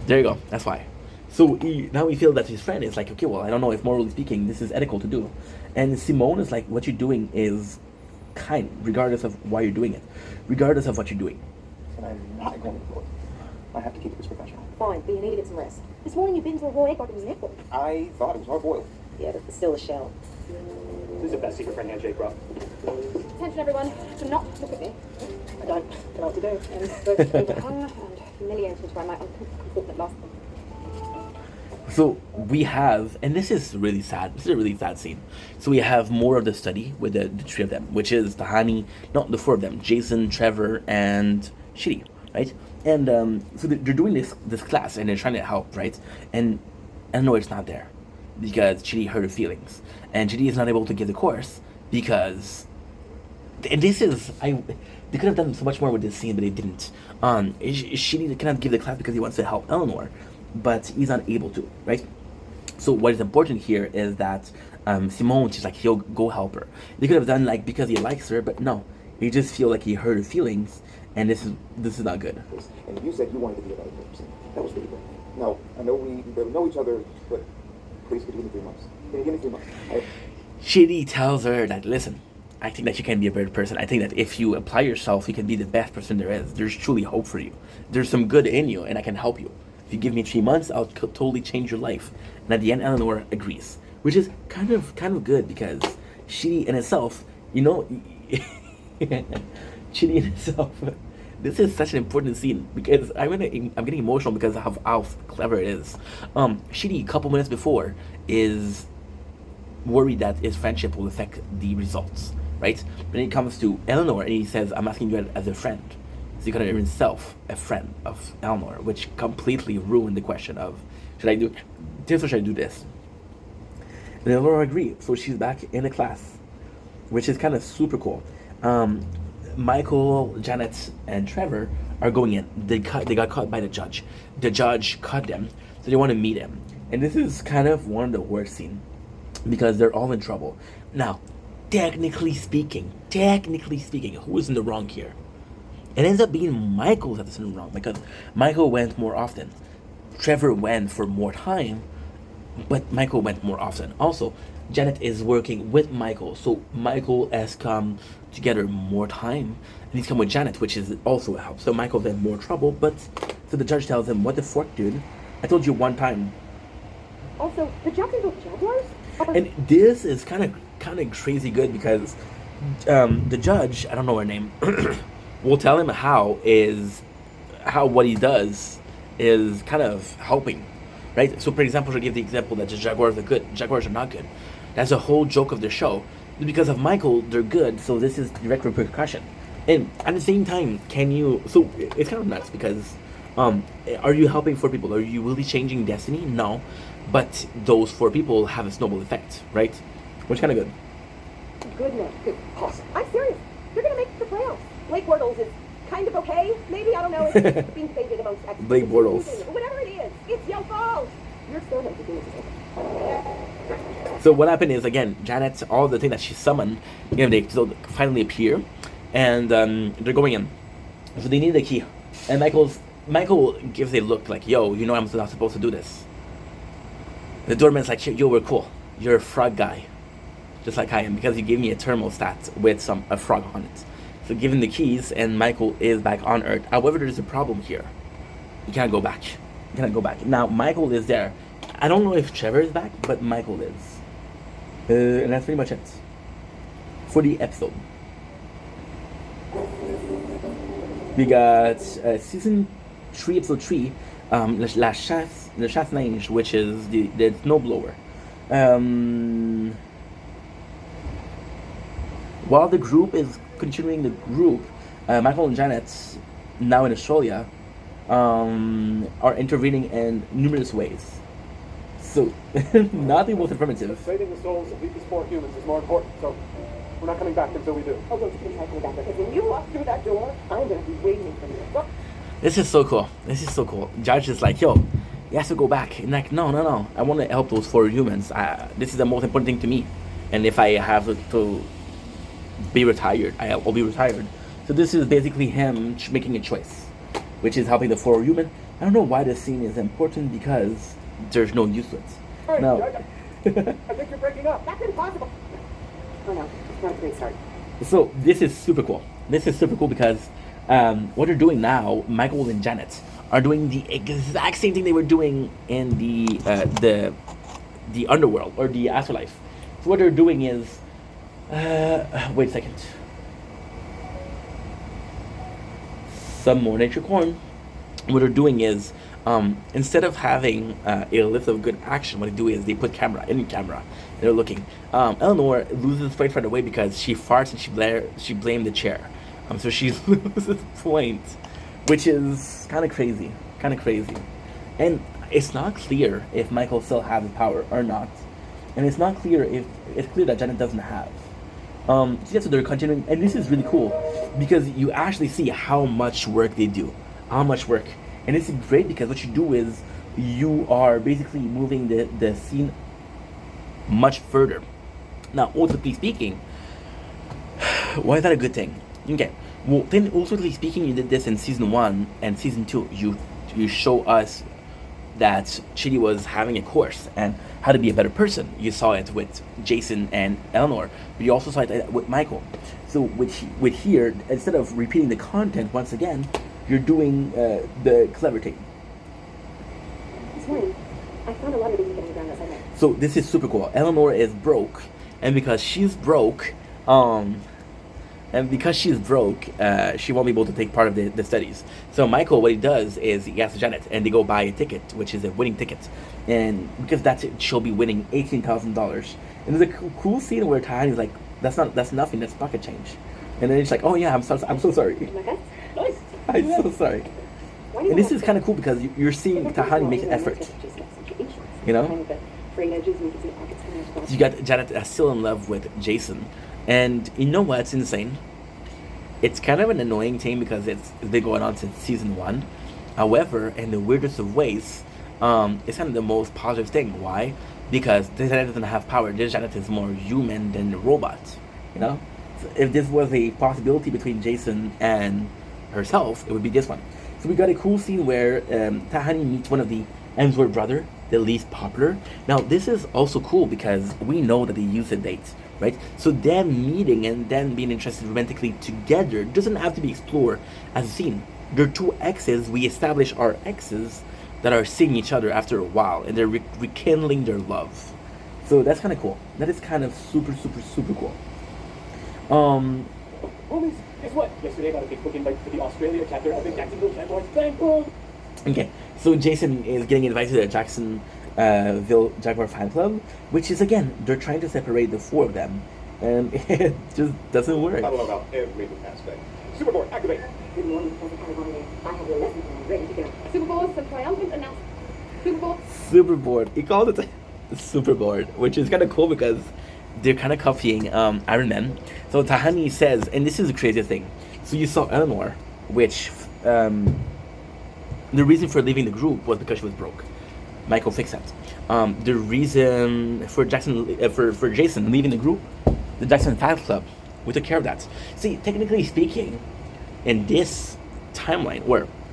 There you go. That's why. So now he feels that his friend is like, okay, well, I don't know if morally speaking this is ethical to do. And Simone is like, what you're doing is kind, regardless of why you're doing it, regardless of what you're doing. And I'm not going to blow it. I have to keep this professional. Fine, but you need to get some rest. This morning you've been to a raw egg like it was nipple. I thought it was hard boiled. Yeah, but it's still a shell. This is the best secret friend handshake, bro. Attention everyone, do not look at me. I don't know what to do. I'm both overhung and humiliated by my unfortunate loss. So we have, and this is really sad. This is a really sad scene. So we have more of the study with the three of them, which is Tahani, not the four of them, Jason, Trevor, and Shitty, right? And so they're doing this class, and they're trying to help, right? And Eleanor is not there because Chitty hurt her feelings, and Chitty is not able to give the course because, and this is they could have done so much more with this scene, but they didn't. Chitty cannot give the class because he wants to help Eleanor, but he's not able to, right? So what is important here is that Simone, she's like, he'll go help her. They could have done like because he likes her, but no, he just feel like he hurt her feelings, and this is not good. And you said you wanted to be a better person. That was really good. No, I know we barely know each other, but please could you give me 3 months? Can you give me 3 months? Shitty tells her that, listen, I think that you can be a better person. I think that if you apply yourself, you can be the best person there is. There's truly hope for you. There's some good in you, and I can help you. If you give me 3 months, I'll totally change your life. And at the end, Eleanor agrees, which is kind of good because Shitty in itself, you know, Shitty in itself. This is such an important scene because I'm getting emotional because of how clever it is. Shitty, a couple minutes before, is worried that his friendship will affect the results, right? When it comes to Eleanor, and he says, I'm asking you as a friend. So he considered himself a friend of Eleanor, which completely ruined the question of, should I do this or should I do this? And Eleanor agreed, so she's back in the class, which is kind of super cool. Michael, Janet, and Trevor are going in. They got caught by the judge. The judge caught them, so they want to meet him. And this is kind of one of the worst scenes because they're all in trouble. Now, technically speaking, who is in the wrong here? It ends up being Michael that's in the wrong because Michael went more often. Trevor went for more time, but Michael went more often. Also, Janet is working with Michael, so Michael has come together more time, and he's come with Janet, which is also a help. So Michael's in more trouble, but so the judge tells him, "What the fuck, dude? I told you one time." Also, the Jacksonville Jaguars? And this is kind of crazy good because the judge, I don't know her name, will tell him how what he does is kind of helping, right? So for example, she'll give the example that the Jaguars are good, Jaguars are not good. That's a whole joke of the show. Because of Michael, they're good, so this is direct repercussion. And at the same time, so it's kind of nuts because are you helping 4 people? Are you really changing destiny? No. But those 4 people have a snowball effect, right? Which is kind of good. Goodness. Awesome. I'm serious. They're going to make the playoffs. Blake Bortles is kind of okay. Maybe, I don't know. It's being faded amongst experts. Blake Bortles. Whatever it is, it's your fault. You're still going to do it. So what happened is, again, Janet, all the things that she summoned, they finally appear, and they're going in. So they need the key. And Michael gives a look like, yo, you know I'm not supposed to do this. The doorman's like, yo, we're cool. You're a frog guy. Just like I am, because you gave me a thermostat with a frog on it. So give him the keys, and Michael is back on Earth. However, there's a problem here. You can't go back. Now, Michael is there. I don't know if Trevor is back, but Michael is. And that's pretty much it for the episode. We got season 3, episode 3, La Chasse Neige, which is the snowblower. While the group is continuing the group, Michael and Janet, now in Australia, are intervening in numerous ways. So, nothing was affirmative. Saving the souls of these 4 humans is more important, so we're not coming back until we do. Oh, don't you please coming back, because when you walk through that door, I'm going to be waiting for you. This is so cool. Judge is like, yo, he has to go back. And like, no. I want to help those 4 humans. This is the most important thing to me. And if I have to be retired, I'll be retired. So this is basically him making a choice, which is helping the 4 humans. I don't know why this scene is important because there's no use to it. Hey, No. I think you're breaking up. That's impossible. Oh no, it's not a great start. So this is super cool. Because what they're doing now, Michael and Janet are doing the exact same thing they were doing in the underworld or the afterlife. So what they're doing is, wait a second. Some more nature corn. What they're doing is Instead of having a list of good action, what they do is they put camera, any camera, and they're looking. Eleanor loses fight right away because she farts and she blamed the chair. So she loses points, which is kind of crazy, and it's not clear if Michael still has the power or not, and it's not clear if it's clear that Janet doesn't have. So yeah, so they're continuing, and this is really cool because you actually see how much work they do, and it's great because what you do is you are basically moving the scene much further. Now, ultimately speaking, why is that a good thing? Okay, well, then ultimately speaking, you did this in season 1 and season 2. You show us that Chidi was having a course and how to be a better person. You saw it with Jason and Eleanor, but you also saw it with Michael. So with here, instead of repeating the content once again, you're doing the clever thing. This morning, I found a letter that you getting around outside my. So this is super cool. Eleanor is broke, and because she's broke, she won't be able to take part of the studies. So Michael, what he does is he asks Janet, and they go buy a ticket, which is a winning ticket, and because that's it, she'll be winning $18,000. And there's a cool scene where Tahani's like, "That's nothing. That's pocket change," and then he's like, "Oh yeah, I'm so sorry. Okay. Nice. I'm so sorry." Why do you And this want is kind of cool because you're seeing Tahani make an effort. You know? You got Janet still in love with Jason, and you know what's insane? It's kind of an annoying thing because it's been going on since season 1. However, in the weirdest of ways, it's kind of the most positive thing. Why? Because Janet doesn't have power. Janet is more human than a robot. You know? So if this was a possibility between Jason and herself, it would be this one. So we got a cool scene where Tahani meets one of the Hemsworth brother, the least popular. Now this is also cool because we know that they used to date, right? So them meeting and then being interested romantically together doesn't have to be explored as a scene. They're two exes. We establish our exes that are seeing each other after a while, and they're rekindling their love. So that's kind of cool. That is kind of super cool. Homies, guess what? Yesterday I got a big book invite for the Australia chapter of the Jacksonville Jaguars fan club. Okay, so Jason is getting invited to the Jacksonville Jaguar fan club, which is, again, they're trying to separate the 4 of them, and it just doesn't work. I don't know about every aspect. Superboard, activate. Good morning, Professor California. I have your lesson plan ready to go. Super Bowl is a triumphant announcement. Super Bowl. Superboard. He called it Superboard, which is kind of cool because they're kind of copying Iron Man. So Tahani says, and this is the craziest thing. So you saw Eleanor, which the reason for leaving the group was because she was broke. Michael fixed that. The reason for Jason leaving the group, the Jackson Fan Club, we took care of that. See, technically speaking, in this timeline,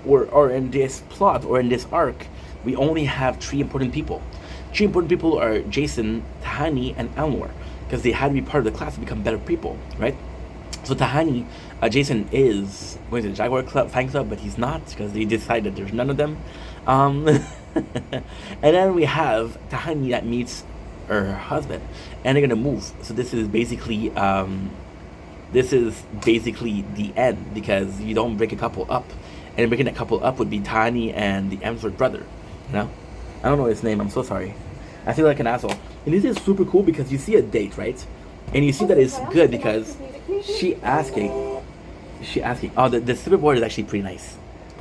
or in this plot, or in this arc, we only have 3 important people. 3 important people are Jason, Tahani, and Eleanor, because they had to be part of the class to become better people, right? So Tahani, Jason is going to the Jaguar fan club, but he's not because they decided there's none of them. And then we have Tahani that meets her husband, and they're gonna move. So this is basically the end because you don't break a couple up, and breaking a couple up would be Tahani and the Hemsworth brother. You know, I don't know his name. I'm so sorry. I feel like an asshole. And this is super cool because you see a date, right? And you see that it's good because she asking. Oh, the Superboard is actually pretty nice.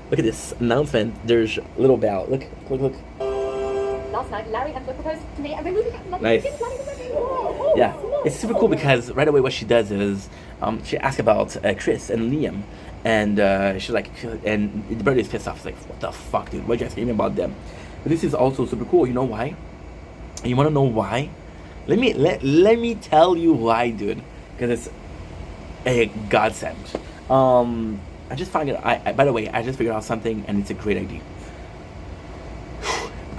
Look at this announcement. There's a little bell. Look. Last night, Larry Hemsworth proposed to me, and we're moving back to London. Nice. Begin planning the wedding. Yeah, it's super cool because right away what she does is she asks about Chris and Liam, and she's like, and the brother is pissed off. He's like, what the fuck, dude? Why'd you ask me about them? But this is also super cool. You know why? You want to know why? Let me tell you why, dude. Because it's a godsend. I just found it. By the way, I just figured out something, and it's a great idea.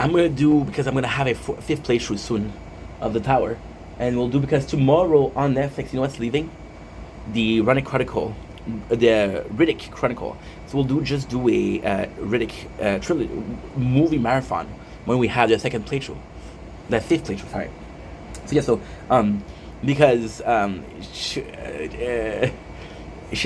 I'm gonna have a 5th playthrough soon of the tower, and we'll do because tomorrow on Netflix, you know what's leaving? The Riddick Chronicle, the Riddick Chronicle. So we'll do a Riddick trilogy movie marathon when we have the 2nd playthrough, the 5th playthrough. Sorry. So yeah, because she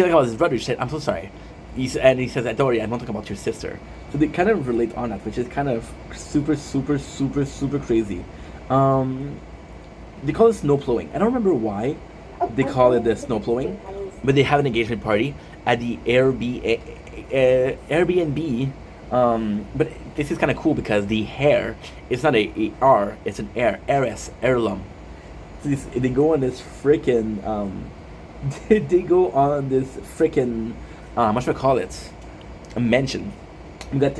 like about his brother. She said, "I'm so sorry." He says, "Don't worry, I won't talk about your sister." So they kind of relate on that, which is kind of super, super, super, super crazy. They call it snow plowing. I don't remember why they call it the snow plowing, but they have an engagement party at the Airbnb. But this is kind of cool because the hair, it's not a R, it's an heiress, heirloom. So they go on this freaking, they go on this freaking, what should I call it? A mansion. We got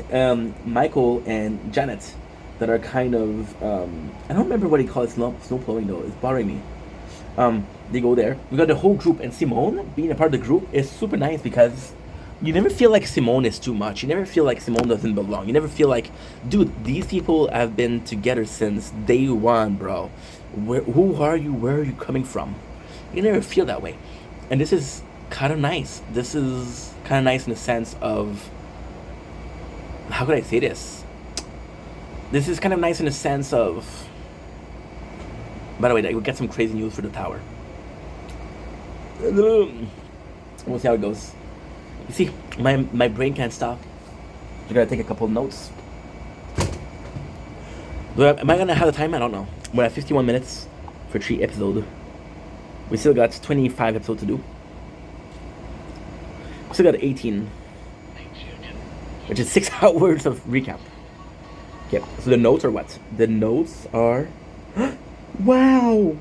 Michael and Janet that are kind of, I don't remember what he calls snow plowing though. It's bothering me. They go there. We got the whole group, and Simone being a part of the group is super nice because you never feel like Simone is too much. You never feel like Simone doesn't belong. You never feel like, dude, these people have been together since day one, bro. Who are you? Where are you coming from? You never feel that way. And this is kind of nice. This is kind of nice in the sense of, how could I say this? This is kind of nice in the sense of, by the way, we'll get some crazy news for the tower. We'll see how it goes. You see, my brain can't stop. I gotta take a couple notes. Am I gonna have the time? I don't know. We're at 51 minutes for 3 episodes. We still got 25 episodes to do. We still got 18, which is 6 hours of recap. Okay, so the notes are what? The notes are... Wow!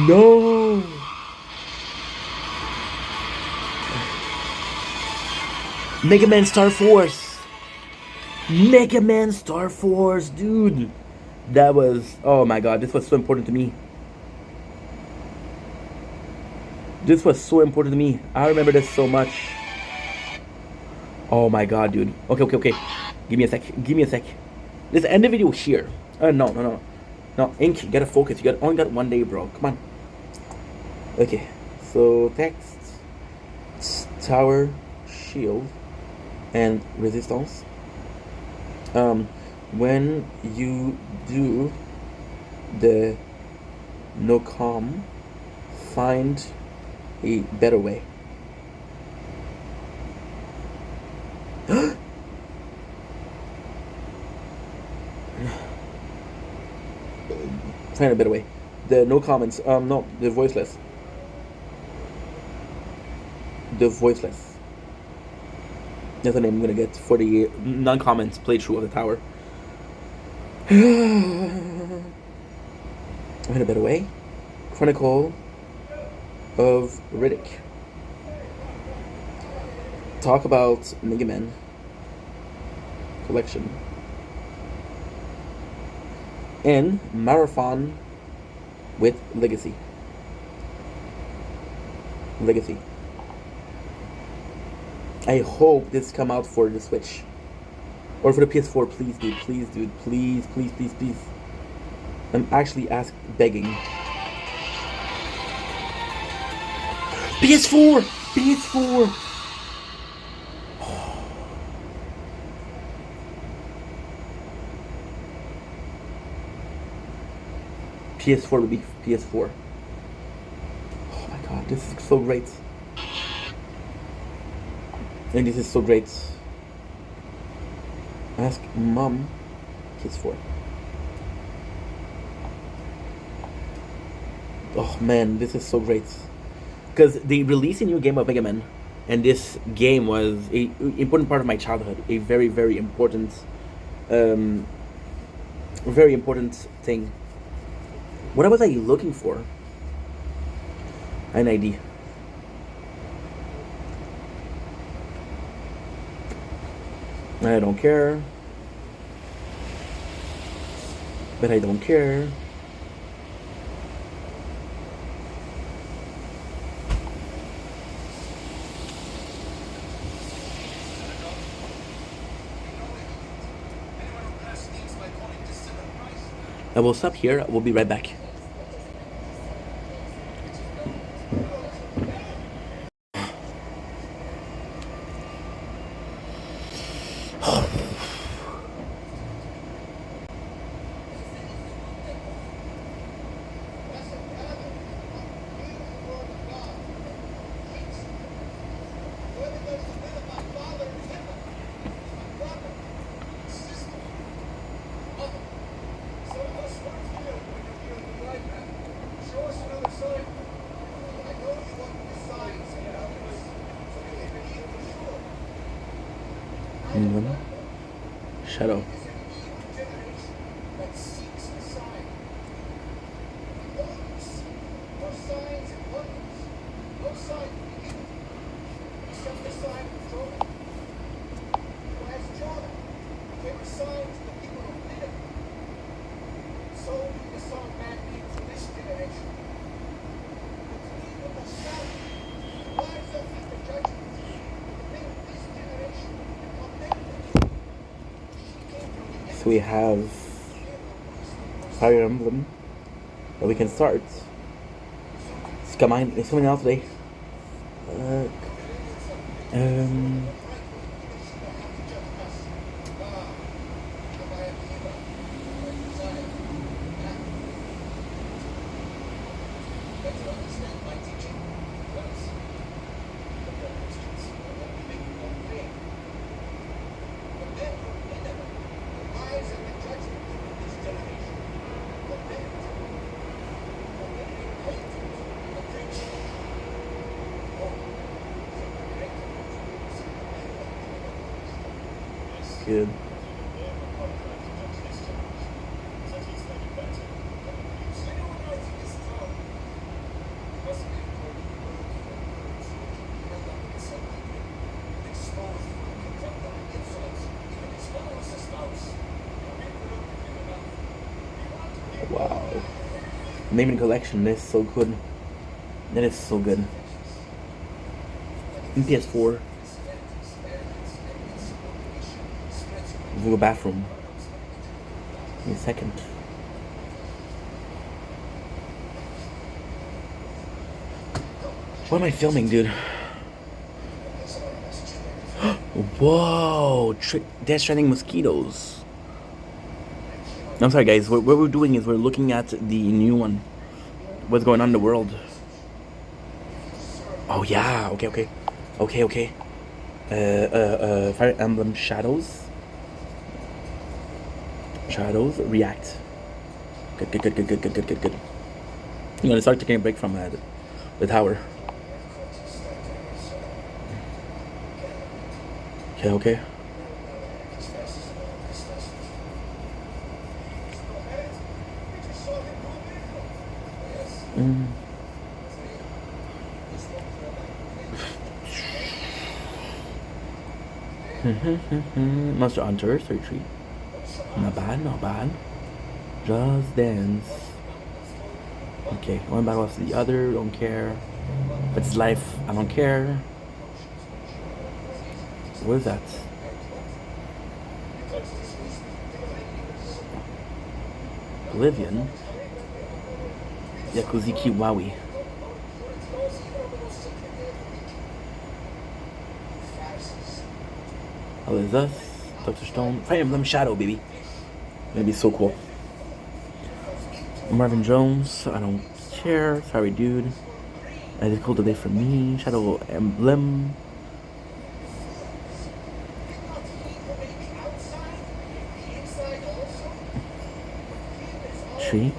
No! Mega Man Star Force! Mega Man Star Force, dude! That was... Oh my god, this was so important to me. This was so important to me. I remember this so much. Oh my god, dude. Okay. Give me a sec. Let's end the video here. No. No, Ink, you gotta focus. You only got 1 day, bro. Come on. Okay. So, text. Tower. Shield. And resistance. When you do the no-com, find a better way. Find a better way. The no comments. No, the voiceless. The voiceless. That's the name I'm gonna get for the non-comments playthrough of the tower. Find a better way. Chronicle of Riddick. Talk about Mega Man collection. And marathon with Legacy. I hope this come out for the Switch. Or for the PS4, please dude, please. I'm actually begging. PS4! PS4 will be PS4. Oh my god, this is so great. And this is so great. Ask mom. PS4. Oh man, this is so great. Because they released a new game of Mega Man, and this game was a important part of my childhood. A very, very important thing. What was I looking for? An ID. I don't care. But I don't care. I will stop here. We'll be right back. Emblem. Shadow. So we have Fire Emblem that we can start. It's coming out today. Good. Wow. Naming collection is so good. That is so good. In PS4. We'll go bathroom. Give me a second. What am I filming, dude? Whoa! Death Stranding mosquitoes. I'm sorry, guys. What we're doing is we're looking at the new one. What's going on in the world? Oh yeah. Okay. Fire Emblem Shadows. Shadows react. Good. I'm gonna start taking a break from the tower. Okay. Monster Hunter 33. Not bad. Just Dance. Okay, one battle after the other, don't care. If it's life, I don't care. What is that? Oblivion? Yakuziki Wawi. How is us? Dr. Stone. Fire Emblem Shadow, baby. Gonna be so cool. Marvin Jones, I don't care. Sorry, dude. I did cool today for me. Shadow Emblem. Tree.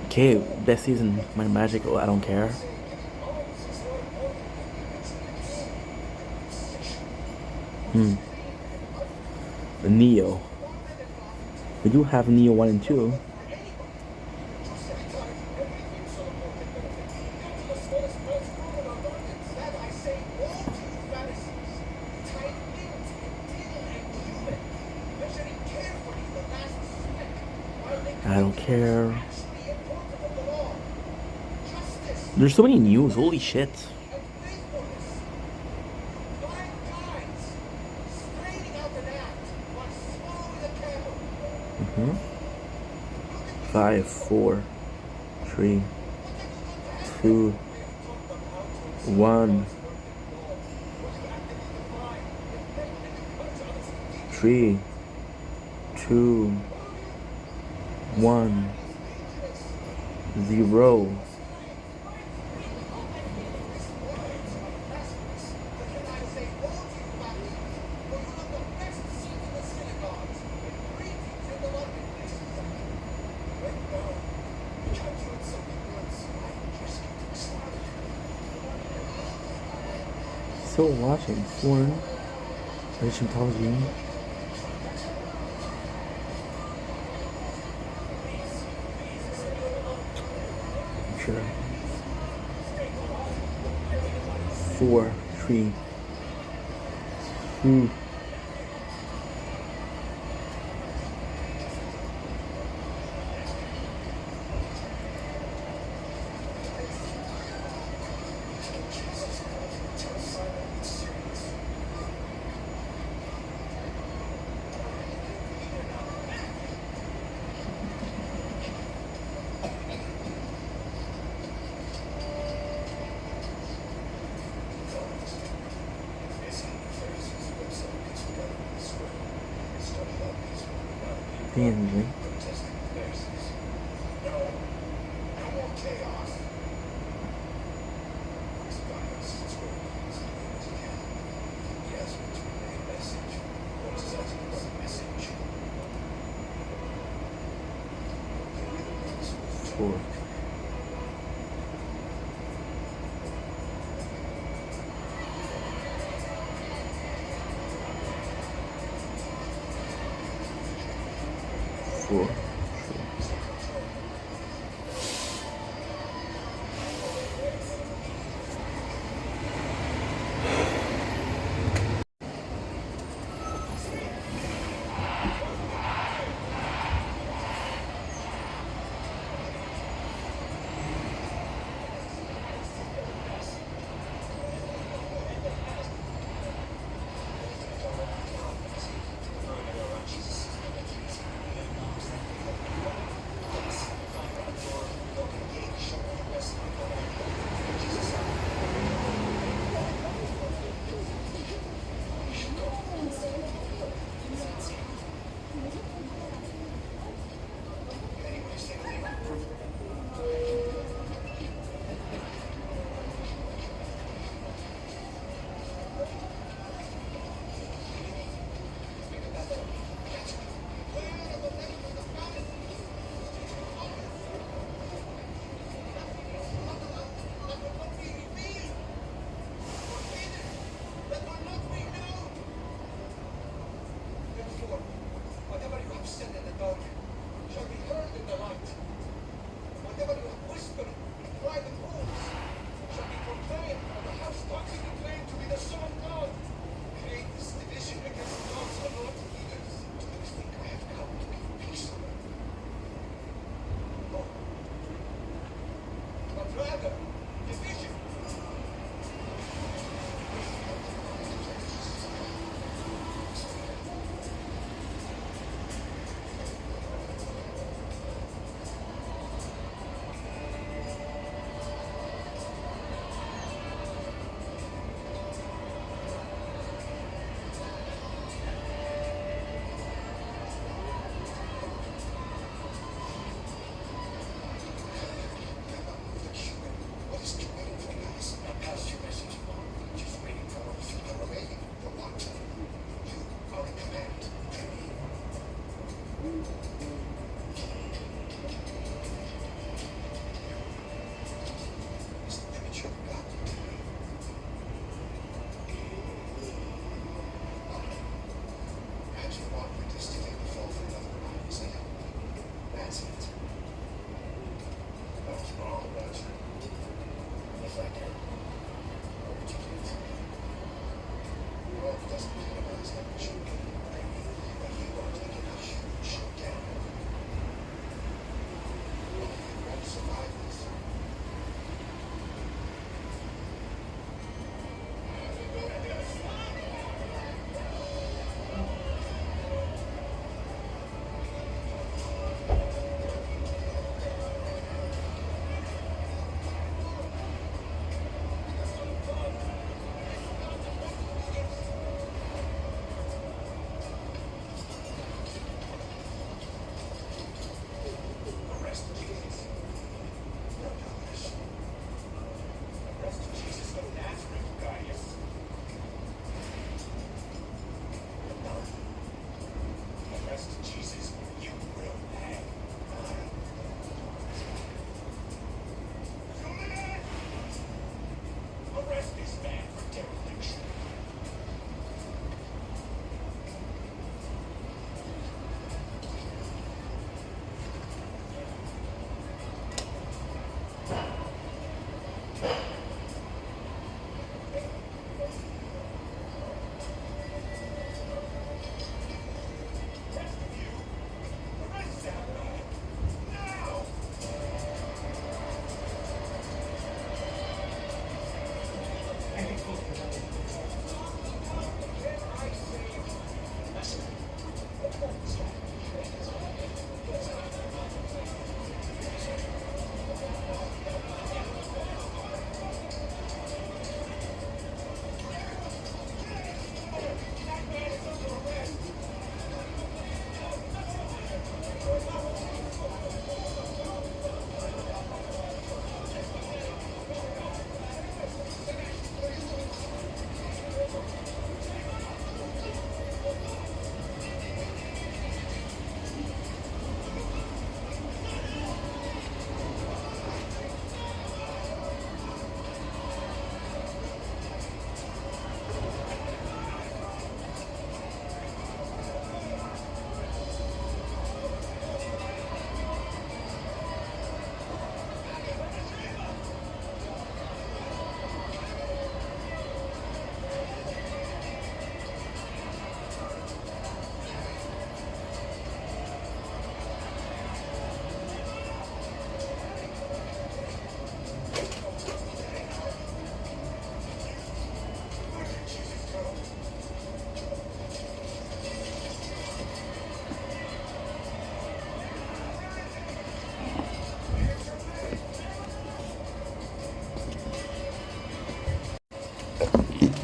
Okay, best season. My magic. Oh, I don't care. The Neo. We do have Neo 1 and 2. I don't care. There's so many news, holy shit. Mm-hmm. 5, 4, 3, 2, 1. 3, 2, 1, 0. Still watching Sworn. 你지금 당신 sure 4 3 2 되겠는데? Four. Four.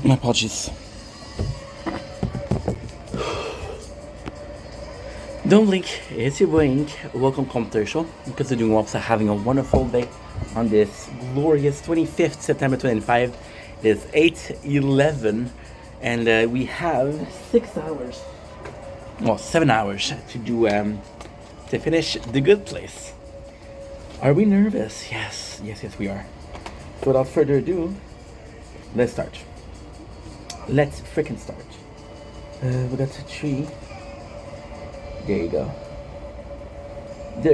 My apologies. Don't blink, it's your boy Ink. Welcome Computer Show. Because you're doing well, so having a wonderful day on this glorious 25th September 25. It's 8:11 and we have 6 hours, well 7 hours to do to finish The Good Place. Are we nervous? Yes we are. So without further ado, let's start. Let's freaking start. We got 3. There you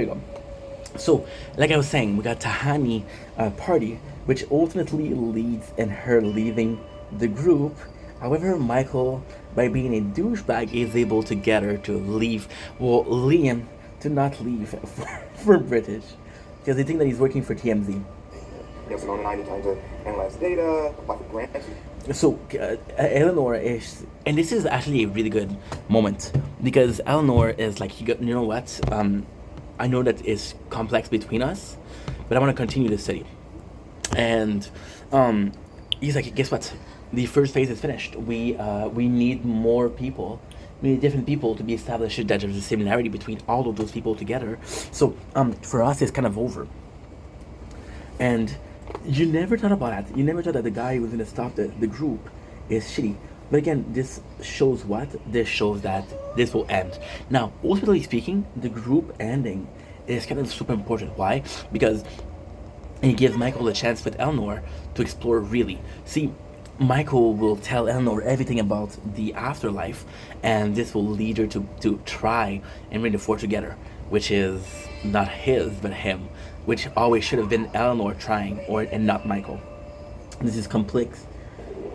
go. So, like I was saying, we got Tahani party, which ultimately leads in her leaving the group. However, Michael, by being a douchebag, is able to get her to leave. Well, Liam to not leave for British, because they think that he's working for TMZ. Simone and I need time to analyze data, apply for grants. So Eleanor is, and this is actually a really good moment, because Eleanor is like, you know what? I know that it's complex between us, but I want to continue the study. And he's like, guess what? The first phase is finished. We need more people. We need different people to be established that there's a similarity between all of those people together. So for us, it's kind of over. And you never thought about that. You never thought that the guy who was going to stop the group is shitty. But again, this shows what? This shows that this will end. Now, ultimately speaking, the group ending is kind of super important. Why? Because it gives Michael a chance with Eleanor to explore really. See, Michael will tell Eleanor everything about the afterlife, and this will lead her to try and bring the four together, which is not his, but him, which always should have been Eleanor trying, and not Michael. This is complex.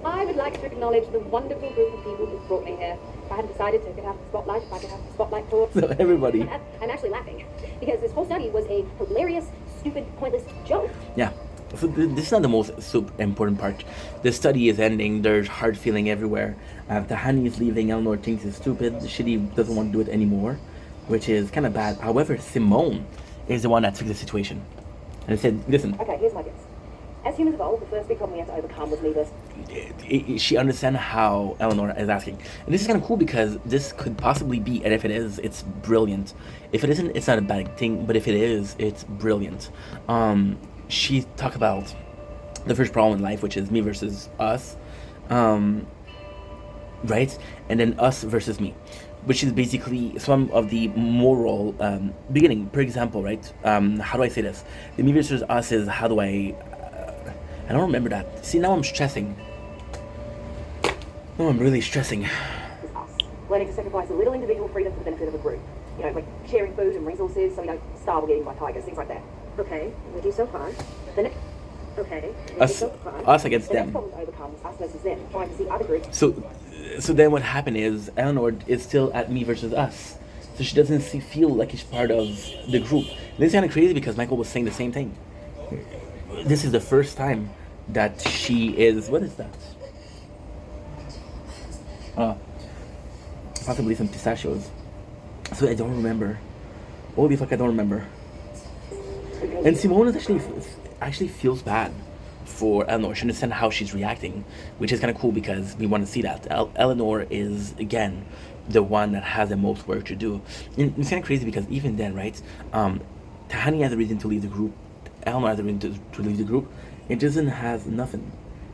I would like to acknowledge the wonderful group of people who brought me here. If I hadn't decided to have the spotlight, if I could have the spotlight for... So everybody... I'm actually laughing, because this whole study was a hilarious, stupid, pointless joke. Yeah. So this is not the most super important part. The study is ending. There's hard feeling everywhere. Tahani is leaving. Eleanor thinks it's stupid. Shitty doesn't want to do it anymore, which is kind of bad. However, Simone is the one that took the situation and said, listen. Okay, here's my guess. As humans evolved, the first big problem we had to overcome was levers. She understands how Eleanor is asking. And this is kind of cool because this could possibly be, and if it is, it's brilliant. If it isn't, it's not a bad thing, but if it is, it's brilliant. She talked about the first problem in life, which is me versus us, right? And then us versus me, which is basically some of the moral beginning. For example, right? How do I say this? The me versus us is how do I don't remember that. See, now I'm stressing. No, I'm really stressing. It's us. Learning to sacrifice a little individual freedom for the benefit of a group. You know, like sharing food and resources so we don't starve or get eaten by tigers, things like that. Okay, we do so far. Us against them. The next problem to overcome is us versus them, trying to see other groups. So then what happened is Eleanor is still at me versus us. So she doesn't feel like she's part of the group. And this is kind of crazy because Michael was saying the same thing. This is the first time that she is... What is that? Possibly some pistachios. So I don't remember. Holy fuck, I don't remember. And Simone is actually feels bad for Eleanor. She understands how she's reacting, which is kind of cool because we want to see that. Eleanor is, again, the one that has the most work to do. And it's kind of crazy because even then, right, Tahani has a reason to leave the group. Eleanor has a reason to leave the group. It doesn't have nothing,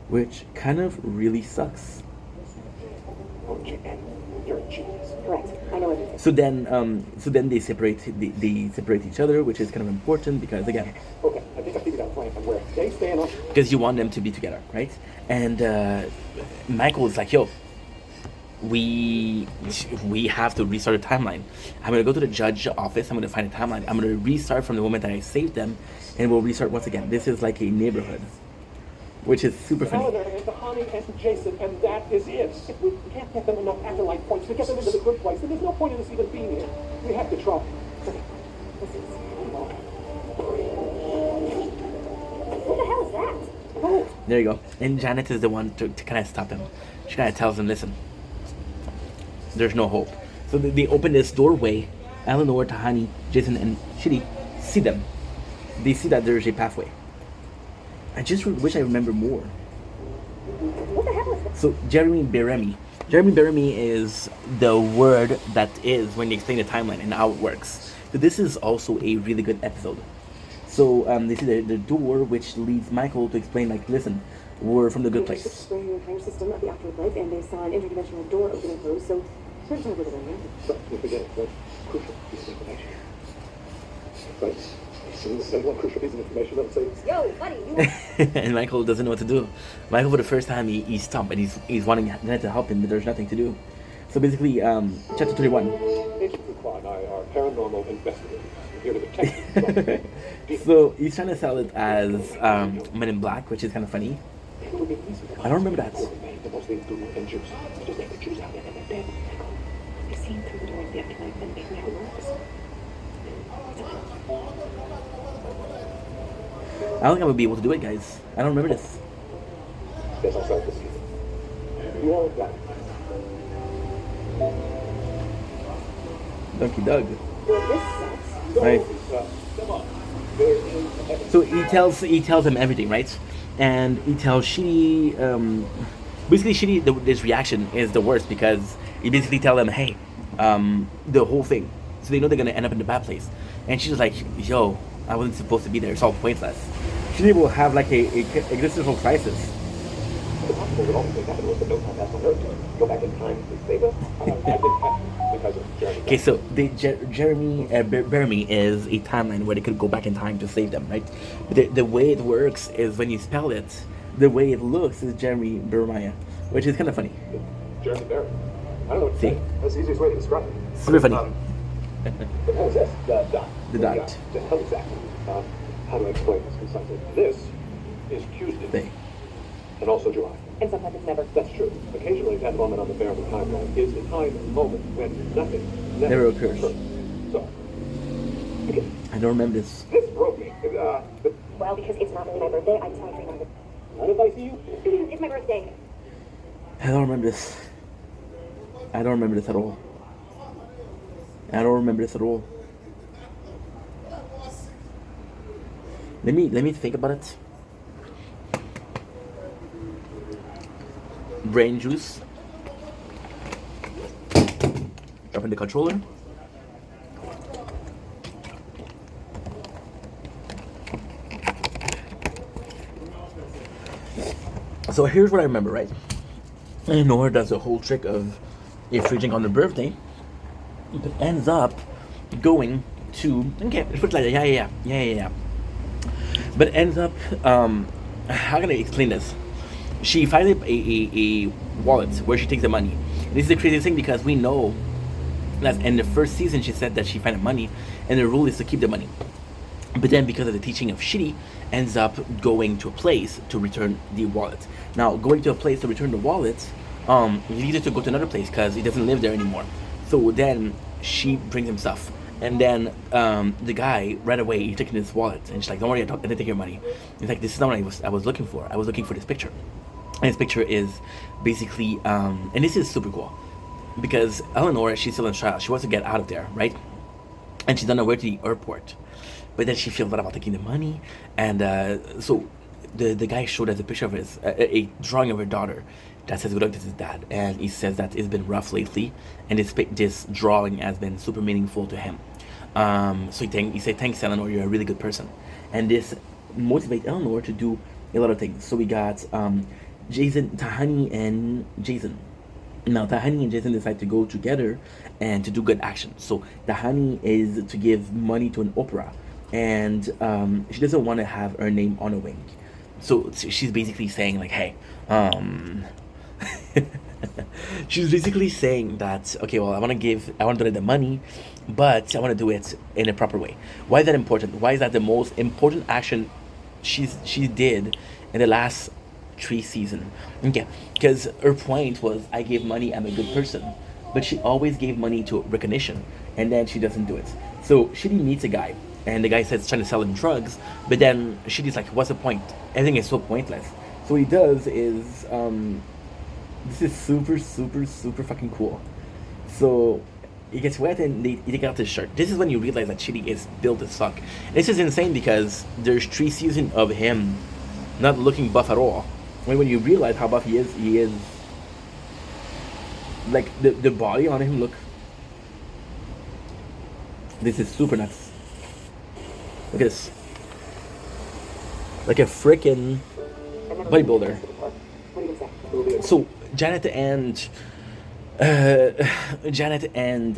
which kind of really sucks. You're a genius. Correct. I know everything. So then they separate each other, which is kind of important because again. Okay, I think I figured out a plan from where they stand on. Because you want them to be together, right? And Michael is like, yo, we have to restart the timeline. I'm gonna go to the judge office. I'm gonna find a timeline. I'm gonna restart from the moment that I saved them, and we'll restart once again. This is like a neighborhood, which is super funny. Eleanor and Tahani and Jason, and that is it. If we can't get them enough afterlife points to get them into the good place, then there's no point in us even being here. We have to try. What the hell is that? There you go. And Janet is the one to kind of stop him. She kind of tells him, listen, there's no hope. So they open this doorway. Eleanor, Tahani, Jason, and Shitty see them. They see that there's a pathway. I just wish I remember more. What the hell is that? So Jeremy Beremy. Jeremy Beremy is the word that is when you explain the timeline and how it works. So this is also a really good episode. So they see the door which leads Michael to explain, like, listen, we're from the good place. Explain your entire system of the afterlife life, and they saw an interdimensional door open and close, so search over the room. But you forget it, that's crucial piece of information. Right? So this is one crucial piece of information that say, Yo, buddy, you And Michael doesn't know what to do. Michael, for the first time, he's stumped, and he's wanting Ned to help him, but there's nothing to do. So basically, chapter 31. Agent Fuqua and I are paranormal investigators. We're here to detect. So he's trying to sell it as Men in Black, which is kind of funny. It would be easy to I don't remember that. the most they do and Jews. Just like the Jews out there and they're dead. I've seen through the door of the afterlife, and it never works. I don't think I would be able to do it, guys. I don't remember this. Yes, I'll start this. You all got it. Donkey Doug. Well, this sucks. Right. Come on. There is heaven. So he tells him everything, right? And he tells Shitty, basically Shitty, this reaction is the worst because he basically tell them, hey, the whole thing. So they know they're gonna end up in the bad place. And she's just like, yo, I wasn't supposed to be there. It's all pointless. Shitty will have like a existential crisis. The possible that all the things happened was that no time passed on Earth. Go back in time to save us. I didn't happen because of Jeremy. Okay, so Jeremy Beremy is a timeline where they could go back in time to save them, right? But the way it works is when you spell it, the way it looks is Jeremy Bermaya, which is kind of funny. Jeremy Barry. I don't know what to See? say. That's the easiest way to describe it. Super funny. But what is this? The dot. The dot. The hell exactly. How do I explain this concisely? This is Tuesday. Thing. And also July. And sometimes it's never. That's true. Occasionally, that moment on the bearable timeline is a time moment when nothing Never occurs. So, okay, I don't remember this. this broke me. Well, because it's not really my birthday, I just want to drink on it. Not if I see you. It's my birthday. I don't remember this. I don't remember this at all. I don't remember this at all. Let me think about it. Brain juice. Drop in the controller. So here's what I remember, right? And Nora does the whole trick of infringing on the birthday, but ends up going to, okay, let's put it like that, yeah. But ends up, how can I explain this? She finds a wallet where she takes the money. This is the craziest thing because we know that in the first season she said that she found the money, and the rule is to keep the money. But then, because of the teaching of Shitty, ends up going to a place to return the wallet. Now, going to a place to return the wallet, leads her to go to another place because he doesn't live there anymore. So then she brings him stuff, and then the guy right away he's taking his wallet, and she's like, "Don't worry, I didn't take your money." He's like, "This is not what I was looking for. I was looking for this picture." And this picture is basically, and this is super cool because Eleanor, she's still in trial. She wants to get out of there, right? And she's on her way to the airport. But then she feels bad about taking the money, and so the guy showed us a picture of his a drawing of her daughter that says, "We looked at his dad," and he says that it's been rough lately, and this drawing has been super meaningful to him. So he said, "Thanks, Eleanor, you're a really good person," and this motivates Eleanor to do a lot of things. So we got Tahani and Jason. Now, Tahani and Jason decide to go together and to do good action. So Tahani is to give money to an opera, and she doesn't want to have her name on a wing. So she's basically saying like, hey, she's basically saying that, okay, well, I want to donate the money, but I want to do it in a proper way. Why is that important? Why is that the most important action she did in the last 3 seasons? Okay, because her point was, I gave money, I'm a good person, but she always gave money to recognition, and then she doesn't do it. So Shitty meets a guy, and the guy says trying to sell him drugs, but then Shitty's like, what's the point? Everything is so pointless. So what he does is, this is super, super, super fucking cool. So he gets wet and he takes out his shirt. This is when you realize that Shitty is built as fuck. This is insane because there's 3 seasons of him not looking buff at all. When you realize how buff he is Like the body on him, look. This is super nuts. Look at this. Like a freaking bodybuilder. So Janet and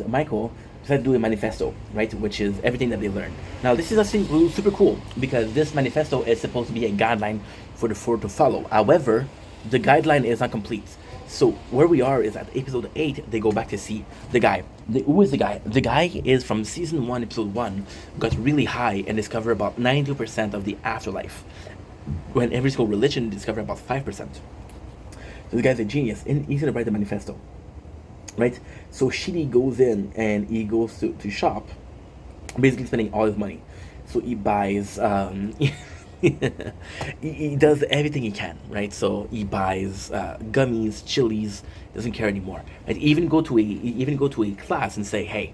Michael decided to do a manifesto, right? Which is everything that they learned. Now this is actually really super cool because this manifesto is supposed to be a guideline for the four to follow. However, the guideline is not complete. So where we are is at episode 8, they go back to see the guy. Who is the guy? The guy is from season 1, episode 1, got really high and discovered about 92% of the afterlife. When every single religion discovered about 5%. So the guy's a genius, and he's gonna write the manifesto. Right? So Shitty goes in and he goes to shop, basically spending all his money. So he buys he does everything he can, right? So he buys gummies, chilies, doesn't care anymore. Right? Even go to a class and say, hey,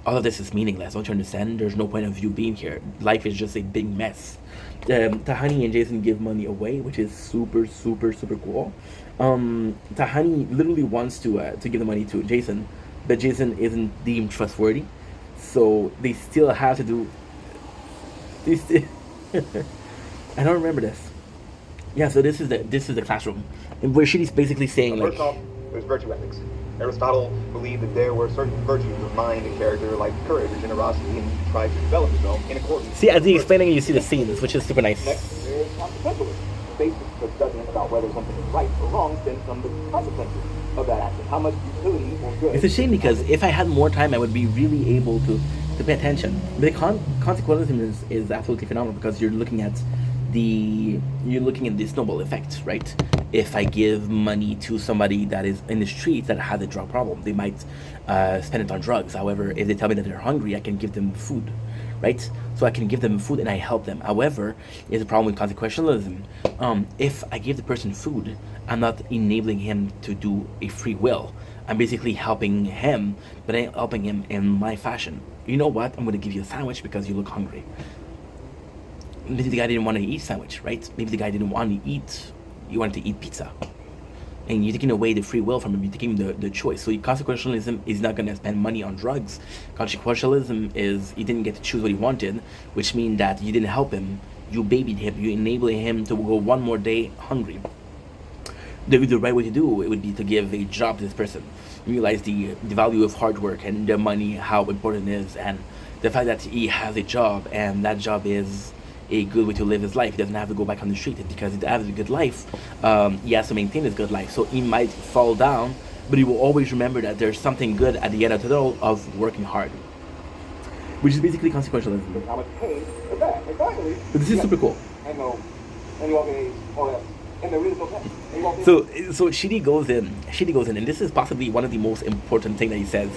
all of this is meaningless. Don't you understand? There's no point of you being here. Life is just a big mess. Tahani and Jason give money away, which is super, super, super cool. Tahani literally wants to give the money to Jason, but Jason isn't deemed trustworthy, so they still have to do. I don't remember this. Yeah, so this is the classroom, where she's basically saying like. First off, there's virtue ethics. Aristotle believed that there were certain virtues of mind and character, like courage or generosity, and he tried to develop himself in accordance. See, as he's explaining, you see the scenes, which is super nice. Next is consequentialism. Based the judgment about whether something is right or wrong stems from the consequences of that action. How much utility or good. It's a shame because if I had more time, I would be really able to pay attention. The consequentialism is absolutely phenomenal because you're looking at the snowball effect, right? If I give money to somebody that is in the streets that has a drug problem, they might spend it on drugs. However, if they tell me that they're hungry, I can give them food, right? So I can give them food and I help them. However, there's a problem with consequentialism. If I give the person food, I'm not enabling him to do a free will. I'm basically helping him, but I'm helping him in my fashion. You know what? I'm going to give you a sandwich because you look hungry. Maybe the guy didn't want to eat sandwich, right? Maybe the guy didn't want to eat. You wanted to eat pizza, and you're taking away the free will from him. You're taking the choice. So consequentialism is not going to spend money on drugs. Consequentialism is he didn't get to choose what he wanted, which means that you didn't help him. You babied him. You enabled him to go one more day hungry. The right way to do it would be to give a job to this person. Realize the value of hard work and the money, how important it is, and the fact that he has a job and that job is a good way to live his life. He doesn't have to go back on the street because he has a good life. He has to maintain his good life. So he might fall down, but he will always remember that there's something good at the end of the tunnel of working hard, which is basically consequentialism. How much pain is that? Exactly. But this is super cool. I know. And you walk in, all that. And there is no pain. So Shitty goes in, and this is possibly one of the most important thing that he says.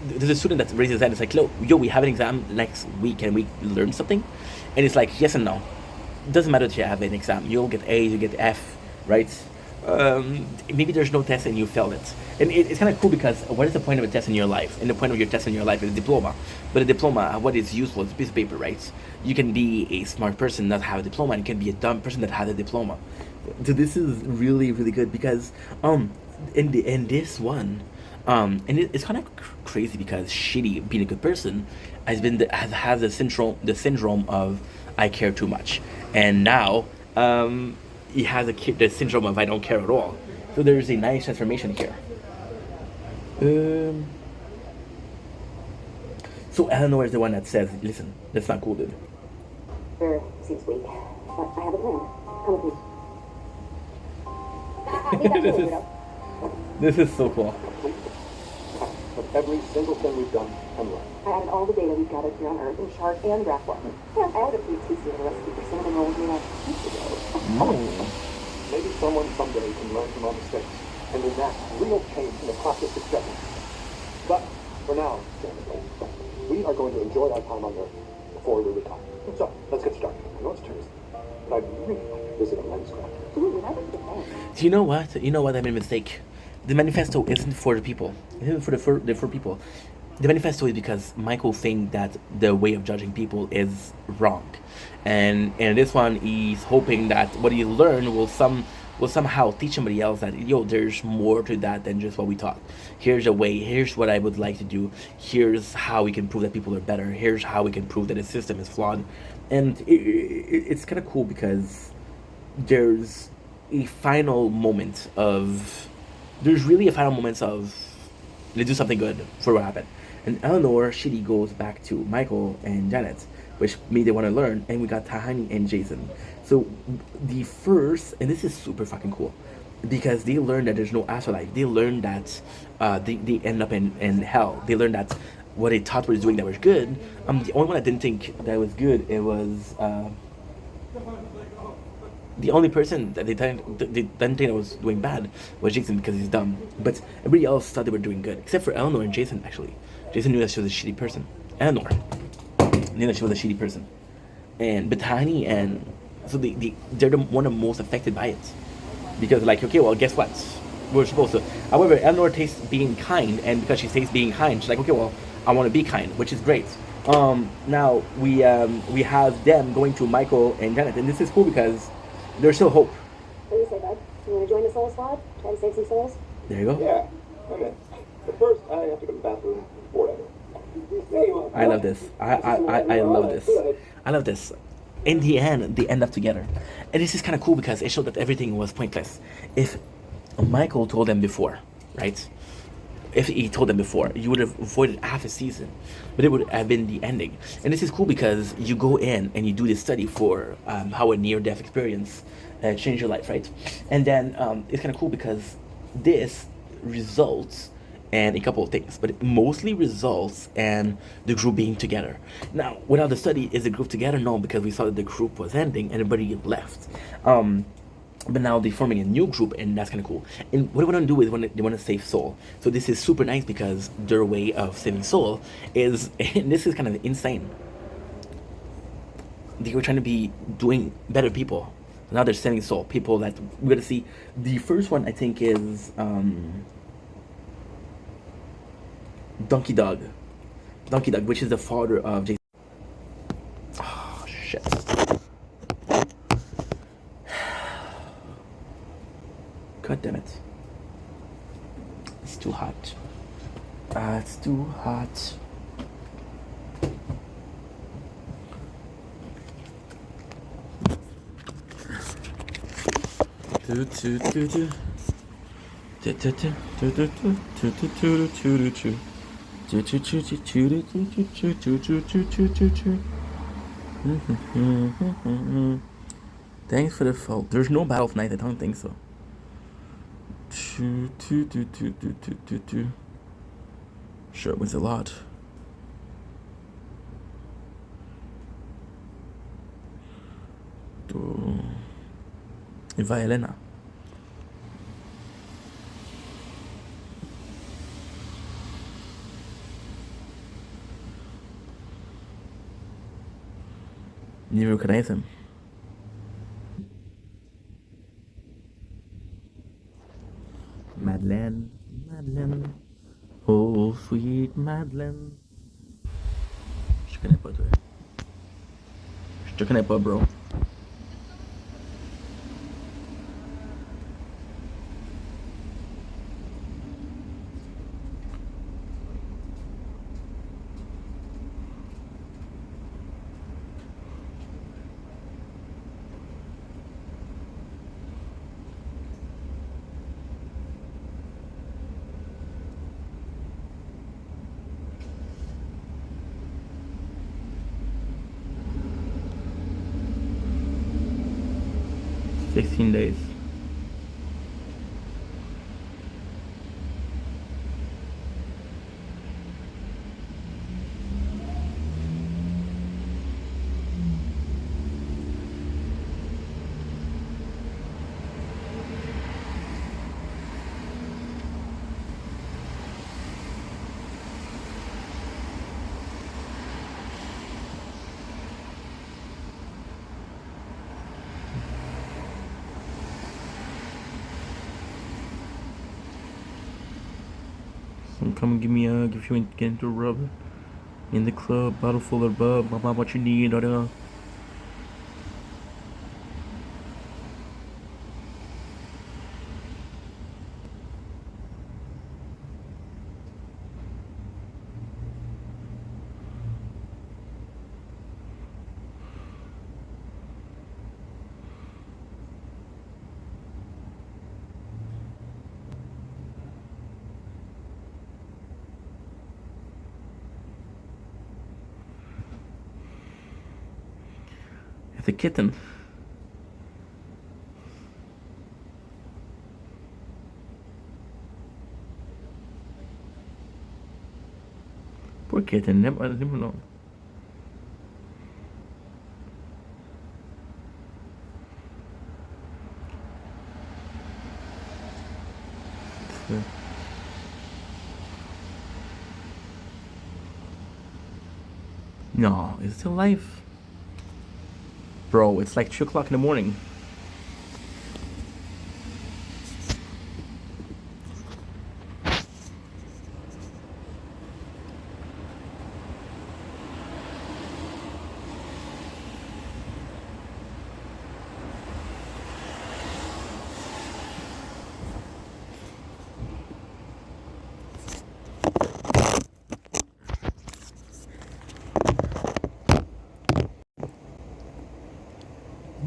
There's a student that raises his hand. It's like, yo, we have an exam next week. Can we learn something? And it's like, yes and no. It doesn't matter if you have an exam. You'll get A, you get F, right? Maybe there's no test and you failed it. And it's kind of cool because what is the point of a test in your life? And the point of your test in your life is a diploma. But a diploma, what is useful? It's a piece of paper, right? You can be a smart person that have a diploma, and you can be a dumb person that has a diploma. So this is really, really good because in this one, and it's kind of crazy because Shitty, being a good person, has the syndrome of I care too much, and now he has the syndrome of I don't care at all. So there's a nice transformation here. So Eleanor is the one that says, "Listen, that's not cool, dude." Sure, seems weak, but I have a plan. Come with me. This is so cool. Of every single thing we've done and learned. I added all the data we've gathered here on Earth in chart and graph form. And I added a few tasty little recipe for cinnamon rolls made out weeks ago. Maybe someone someday can learn from our mistakes and enact real change in the process of judgment. But for now, we are going to enjoy our time on Earth before we retire. So let's get started. I know it's Tuesday, but I'd really like to visit a LensCraft. Absolutely, I think it's Do you know what? I made a mistake. The manifesto isn't for the people. It isn't for the four people. The manifesto is because Michael thinks that the way of judging people is wrong, and in this one he's hoping that what he learned will will somehow teach somebody else that, yo, there's more to that than just what we taught. Here's a way. Here's what I would like to do. Here's how we can prove that people are better. Here's how we can prove that the system is flawed. And it's kind of cool because there's a final moment of there's really a final moment of let's do something good for what happened. And Eleanor, Shitty goes back to Michael and Janet, which made they want to learn, and we got Tahani and Jason. So the first, and this is super fucking cool, because they learn that there's no afterlife. They learn that they end up in hell. They learn that what they thought was doing that was good. The only one I didn't think that was good, it was the only person that they didn't think that was doing bad was Jason because he's dumb. But everybody else thought they were doing good, except for Eleanor and Jason, actually. Jason knew that she was a shitty person. Eleanor knew that she was a shitty person. But Tahani and... So they're the one of the most affected by it. Because, like, okay, well, guess what? We're supposed to... However, Eleanor tastes being kind, and because she tastes being kind, she's like, okay, well, I want to be kind, which is great. Now, we have them going to Michael and Janet, and this is cool because there's still hope. What do you say, bud? You want to join the Soul Squad? Try to save some souls? There you go. Yeah, I'm in. But first, I have to go to the bathroom. Whatever. Anyway, I love this. I love this. I love this. In the end, they end up together. And this is kind of cool because it showed that everything was pointless. If Michael told them before, right? If he told them before, you would have avoided half a season. But it would have been the ending. And this is cool because you go in and you do this study for how a near-death experience changed your life, right? And then it's kind of cool because this results in a couple of things, but it mostly results in the group being together. Now, without the study, is the group together? No, because we saw that the group was ending and everybody left. But now they're forming a new group, and that's kind of cool. And what they want to do is they want to save Soul. So this is super nice because their way of saving Soul is, and this is kind of insane. They were trying to be doing better people. Now they're saving Soul. People that we're going to see. The first one, I think, is Donkey Dog, which is the father of Jason. Oh, shit. God damn it. It's too hot. It's too hot. Thanks for the follow. There's no Battle of Night, I don't think so. Sure, it was a lot. Eva Elena. You recognize him. Madeleine. Oh, sweet Madeleine. Je te connais pas, toi. Je te connais pas, bro. Days. Come and give me a hug if you get into a rub in the club, bottle full of bub, mama, what you need, It's a kitten. Poor kitten, leave him alone. No, it's still alive. Bro, it's like 2 o'clock in the morning.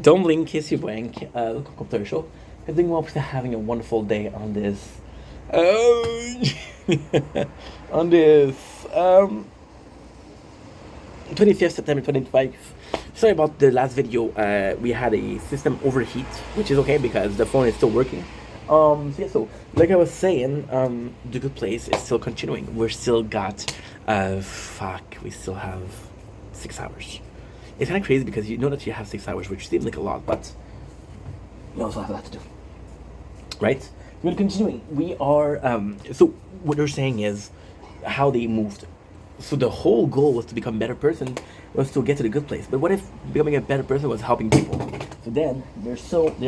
Don't blink, kiss you blank. Look up the show. I think we're having a wonderful day on this. On this 25th September 2025. Sorry about the last video. We had a system overheat, which is okay because the phone is still working. So yeah, so like I was saying, The Good Place is still continuing. We're still got we still have 6 hours. It's kind of crazy because you know that you have 6 hours, which seems like a lot, but you also have a lot to do, right? We're continuing. We are, so what they're saying is how they moved. So the whole goal was to become a better person, was to get to the good place. But what if becoming a better person was helping people? So then they're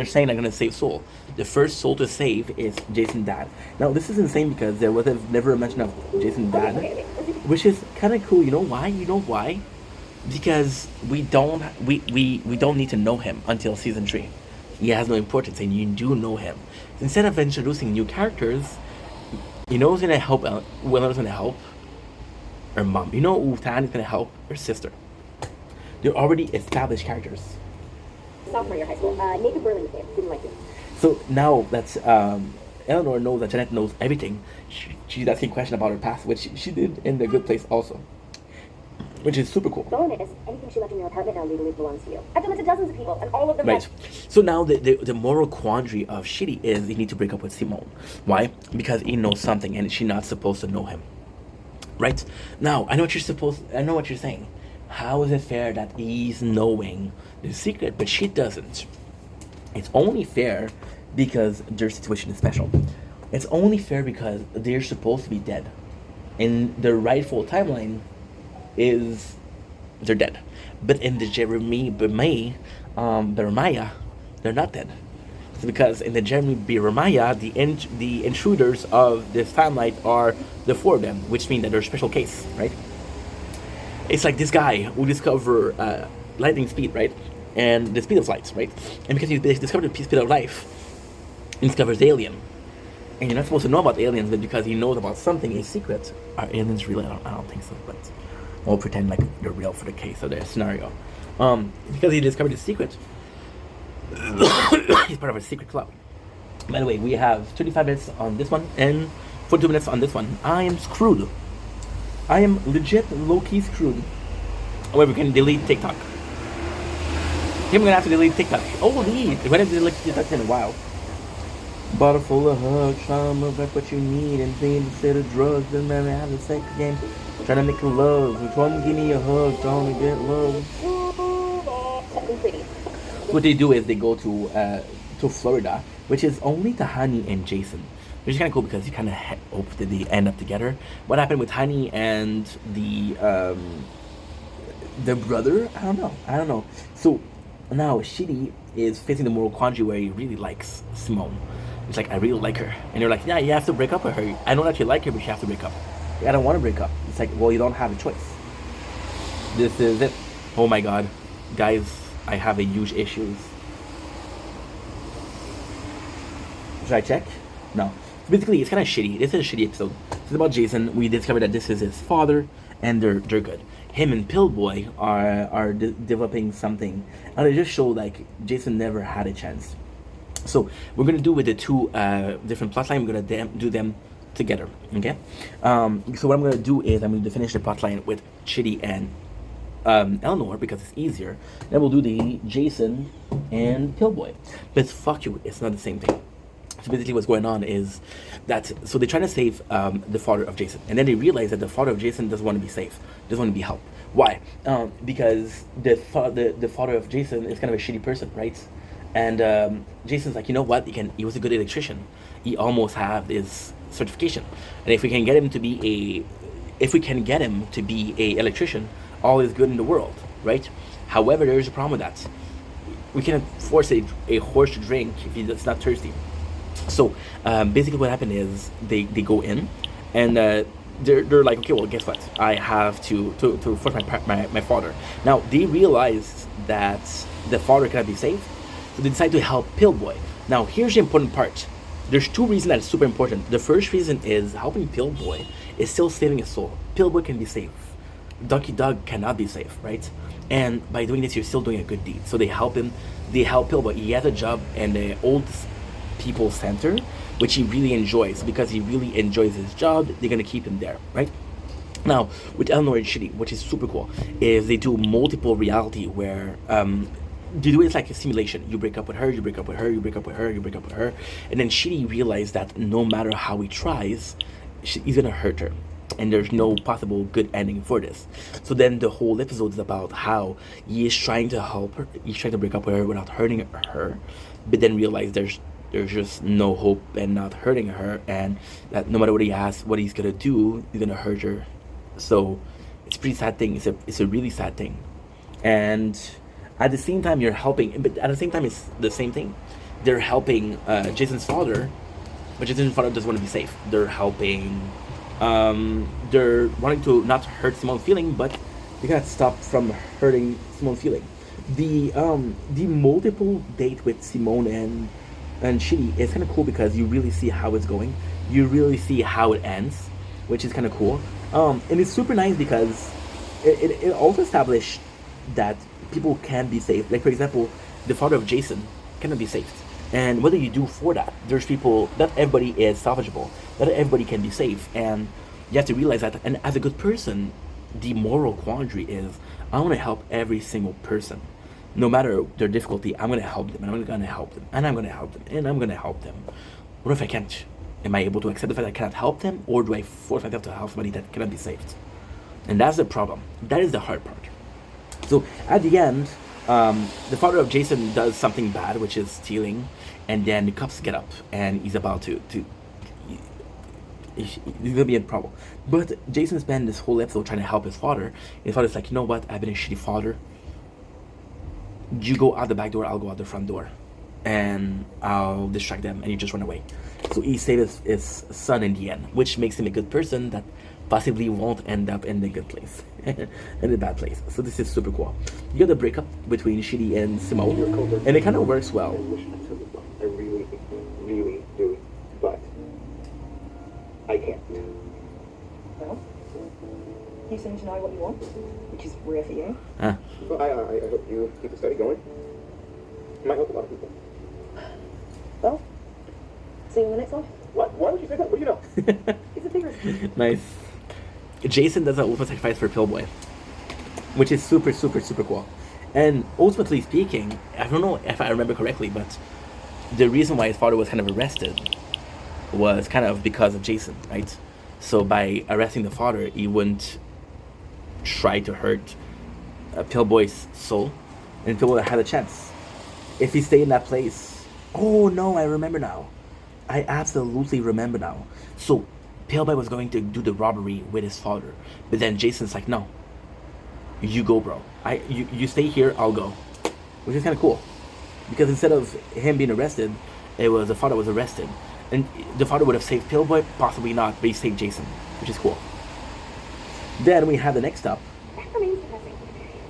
saying they're gonna save soul. The first soul to save is Jason's dad. Now this is insane because there was never a mention of Jason's dad, which is kind of cool. You know why? Because we don't need to know him until season 3. He has no importance, and you do know him. Instead of introducing new characters, you know who's gonna help? Willow's gonna help her mom. You know who Tan is gonna help? Her sister. They're already established characters. Sophomore year high school. Nathan Berlin came. Didn't like it. So now that Eleanor knows that Jeanette knows everything, she's asking questions about her past, which she did in The Good Place also. Which is super cool. Bonus, anything she left in your apartment now legally belongs to you. I've done it to dozens of people, and all of them right. So now the moral quandary of Shitty is you need to break up with Simone. Why? Because he knows something and she's not supposed to know him. Right? Now, I know what you're saying. How is it fair that he's knowing the secret, but she doesn't? It's only fair because their situation is special. It's only fair because they're supposed to be dead. In the rightful timeline, is they're dead, but in the Jeremiah, they're not dead. It's because in the Jeremiah, the intruders of this timeline are the 4 of them, which means that they're a special case, right? It's like this guy who discover lightning speed, right, and the speed of light, right, and because he discovered the speed of light, he discovers alien, and you're not supposed to know about aliens, but because he knows about something, a secret. Are aliens real? I don't think so, but we'll pretend like they're real for the case of the scenario. Because he discovered the secret. He's part of a secret club. By the way, we have 35 minutes on this one and 42 minutes on this one. I am screwed. I am legit low-key screwed. However, we can delete TikTok. I think I'm gonna have to delete TikTok. Holy! When have I deleted TikTok in a while? Bottle full of hugs, trying to back what you need, and playing instead of drugs, doesn't matter how the sex game. Trying to make love. If you want to give me a hug, trying to get love. What they do is they go to Florida, which is only Tahani and Jason, which is kind of cool because you kind of hope that they end up together. What happened with Tahani and the brother? I don't know. So now Shitty is facing the moral quandary where he really likes Simone. It's like, I really like her, and you're like, yeah, you have to break up with her. I know that you like her, but you have to break up. I don't want to break up. It's like, well, you don't have a choice. This is it. Oh my god. Guys, I have a huge issues. Should I check? No. Basically, it's kind of shitty. This is a shitty episode. It's about Jason. We discovered that this is his father, and they're good. Him and Pillboy are developing something. And they just show, like, Jason never had a chance. So, we're going to do with the 2 different plotlines. We're going to do them together, okay? So what I'm gonna do is I'm going to finish the plotline with Chitty and Eleanor because it's easier. Then we'll do the Jason and Pillboy. But fuck you, it's not the same thing. So basically what's going on is that, so they're trying to save the father of Jason. And then they realize that the father of Jason doesn't want to be saved, doesn't want to be helped. Why? Because the father of Jason is kind of a shitty person, right? And Jason's like, you know what? He was a good electrician. He almost had his certification. And if we can get him to be a electrician, all is good in the world, right? However, there is a problem with that. We cannot force a horse to drink if it's not thirsty. So basically what happened is they go in and they're like, okay, well, guess what? I have to force my father. Now, they realize that the father cannot be saved, so they decide to help Pillboy. Now, here's the important part. There's two reasons that it's super important. The first reason is helping Pillboy is still saving his soul. Pillboy can be saved. Ducky Dog cannot be saved, right? And by doing this, you're still doing a good deed. So they help him. They help Pillboy. He has a job in the old people center, which he really enjoys. Because he really enjoys his job, they're gonna keep him there, right? Now, with Eleanor and Shitty, which is super cool, is they do multiple reality where they do it like a simulation. You break up with her, you break up with her, you break up with her, you break up with her, and then Shitty realized that no matter how he tries, he's gonna hurt her, and there's no possible good ending for this. So then the whole episode is about how he is trying to help her, he's trying to break up with her without hurting her, but then realize there's just no hope and not hurting her, and that no matter what he asks, what he's gonna do, he's gonna hurt her. So it's a pretty sad thing. It's a really sad thing, and at the same time you're helping, but at the same time it's the same thing. They're helping Jason's father, but Jason's father doesn't want to be safe. They're helping. They're wanting to not hurt Simone's feeling, but they can't stop from hurting Simone's feeling. The multiple date with Simone and Shitty is kind of cool because you really see how it's going. You really see how it ends, which is kind of cool. And it's super nice because it also established that people can be saved. Like, for example, the father of Jason cannot be saved. And what do you do for that? There's people, not everybody is salvageable. Not everybody can be saved. And you have to realize that. And as a good person, the moral quandary is, I want to help every single person. No matter their difficulty, I'm going to help them. And I'm going to help them. And I'm going to help them. And I'm going to help them. What if I can't? Am I able to accept the fact that I cannot help them? Or do I force myself to help somebody that cannot be saved? And that's the problem. That is the hard part. So at the end, the father of Jason does something bad, which is stealing, and then the cops get up, and he's about to he's gonna be in trouble. But Jason spent this whole episode trying to help his father. His father's like, you know what? I've been a shitty father. You go out the back door, I'll go out the front door, and I'll distract them, and you just run away. So he saved his son in the end, which makes him a good person that possibly won't end up in the good place, in the bad place. So this is super cool. You got the breakup between Shitty and Simone, and it kind of works well. I really, really do, but I can't. Well, you seem to know what you want, which is rare for you. Well, I hope you keep the study going. It might help a lot of people. Well, see you in the next life. What? Why would you say that? What do you know? It's a big risk. Nice. Jason does an ultimate sacrifice for Pillboy, which is super, super, super cool. And ultimately speaking, I don't know if I remember correctly, but the reason why his father was kind of arrested was kind of because of Jason, right? So by arresting the father, he wouldn't try to hurt Pillboy's soul, and Pillboy had a chance. If he stayed in that place, oh no, I remember now. I absolutely remember now. So Pillboy was going to do the robbery with his father, but then Jason's like, no, you go, bro. You stay here, I'll go, which is kind of cool, because instead of him being arrested, it was the father was arrested, and the father would have saved Pillboy, possibly not, but he saved Jason, which is cool. Then we have the next stop. That remains depressing.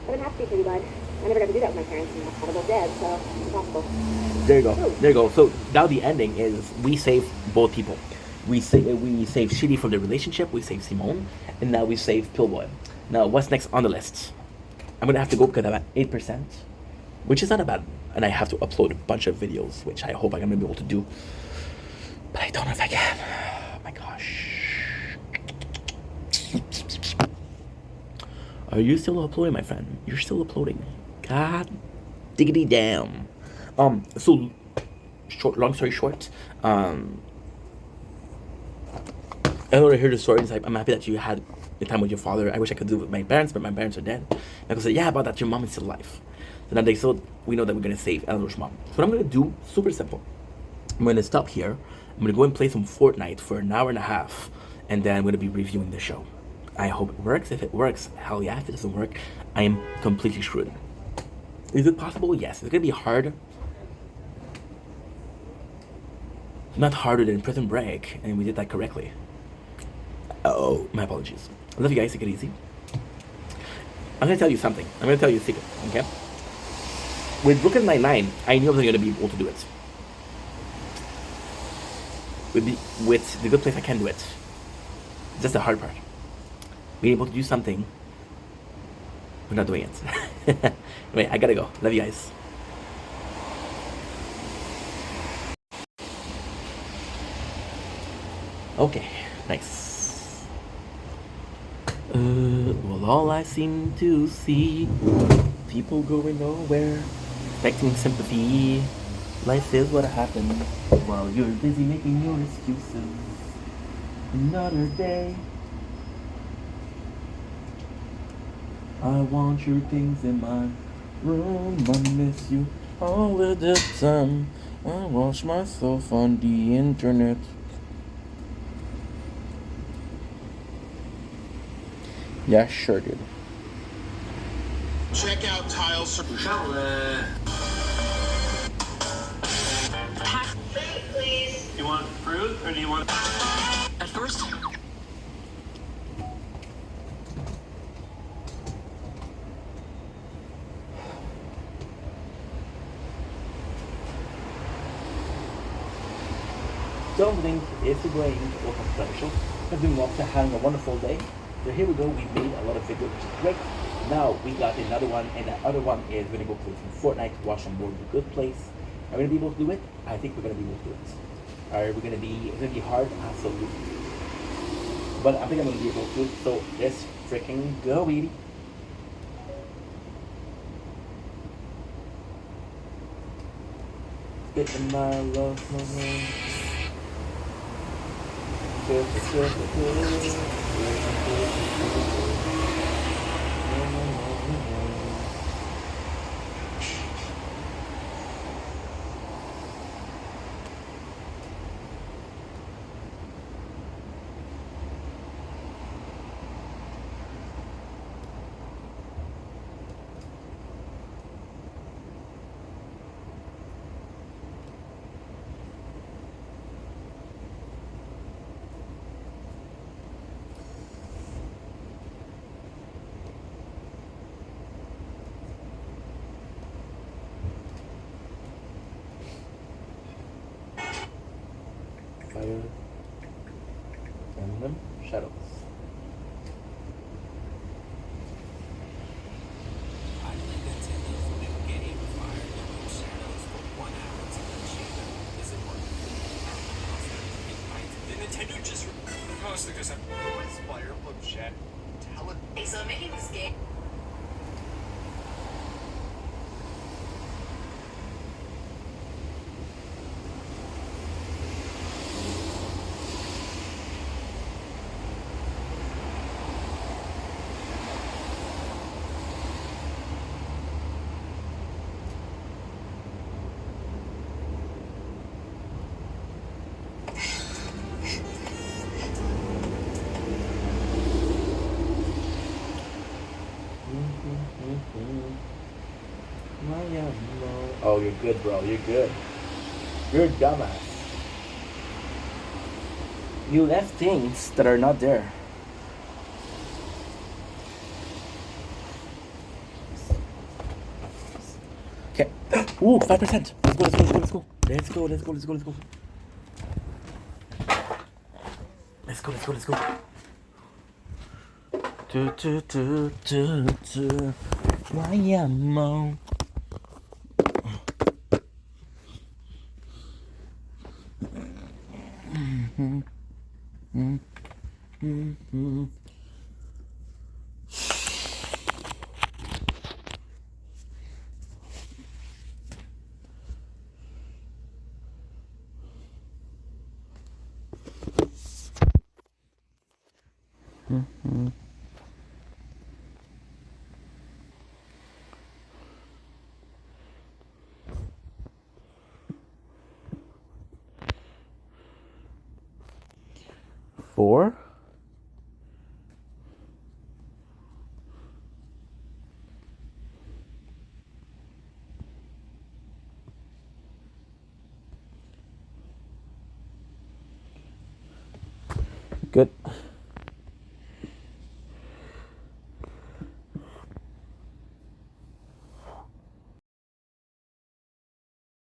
I wouldn't have to be pretty bad. I never got to do that with my parents, and they're both dead, so it's impossible. There you go. There you go. So now the ending is we save both people. We save Shitty from the relationship. We save Simone, and now we save Pillboy. Now what's next on the list? I'm gonna have to go because I'm at 8%, which is not a bad. And I have to upload a bunch of videos, which I hope I'm gonna be able to do. But I don't know if I can. Oh my gosh. Are you still uploading, my friend? You're still uploading. God diggity damn. So long story short, I already heard the story. It's like, I'm happy that you had the time with your father. I wish I could do it with my parents, but my parents are dead. And I could say, yeah, about that, your mom is still alive. So now we know that we're gonna save Eleanor's mom. So what I'm gonna do, super simple. I'm gonna stop here. I'm gonna go and play some Fortnite for an hour and a half, and then I'm gonna be reviewing the show. I hope it works. If it works, hell yeah. If it doesn't work, I am completely screwed. Is it possible? Yes. It's gonna be hard. Not harder than Prison Break, and we did that correctly. Oh, my apologies. I love you guys. Take it easy. I'm gonna tell you something. I'm gonna tell you a secret, okay? With Brooklyn Nine-Nine, I knew I wasn't gonna be able to do it. With The Good Place, I can do it. It's just the hard part. Being able to do something, we're not doing it. Anyway, I gotta go. Love you guys. Okay, nice. Well, all I seem to see, people going nowhere, expecting sympathy. Life is what happened while you're busy making your excuses. Another day. I want your things in my room. I miss you all of the time. I watch myself on the internet. Yeah, sure, dude. Check out Tile Fruit, please. You want fruit or do you want... At first, Don't think it's a going to open special. I've been having a wonderful day. So here we go. We made a lot of videos, which is great. Now we got another one, and the other one is we're gonna go play some Fortnite, watch some more of The Good Place. Are we gonna be able to do it? I think we're gonna be able to do it. Are we gonna be? It's gonna be hard, absolutely. But I think I'm gonna be able to do it. So let's freaking go, baby. Get in my love moment. Fire, Emblem, Shadows. Nintendo just... Mostly because I'm... What's Fire Emblem Chat? Tell it... okay, so I'm making this game. Oh, you're good, bro. You're good. You're a dumbass. You left things that are not there. Okay. Ooh, 5%. Let's go, let's go, let's go, let's go. Let's go, let's go, let's go, let's go. Let's go, let's go, let's go. My ammo. 4. Good.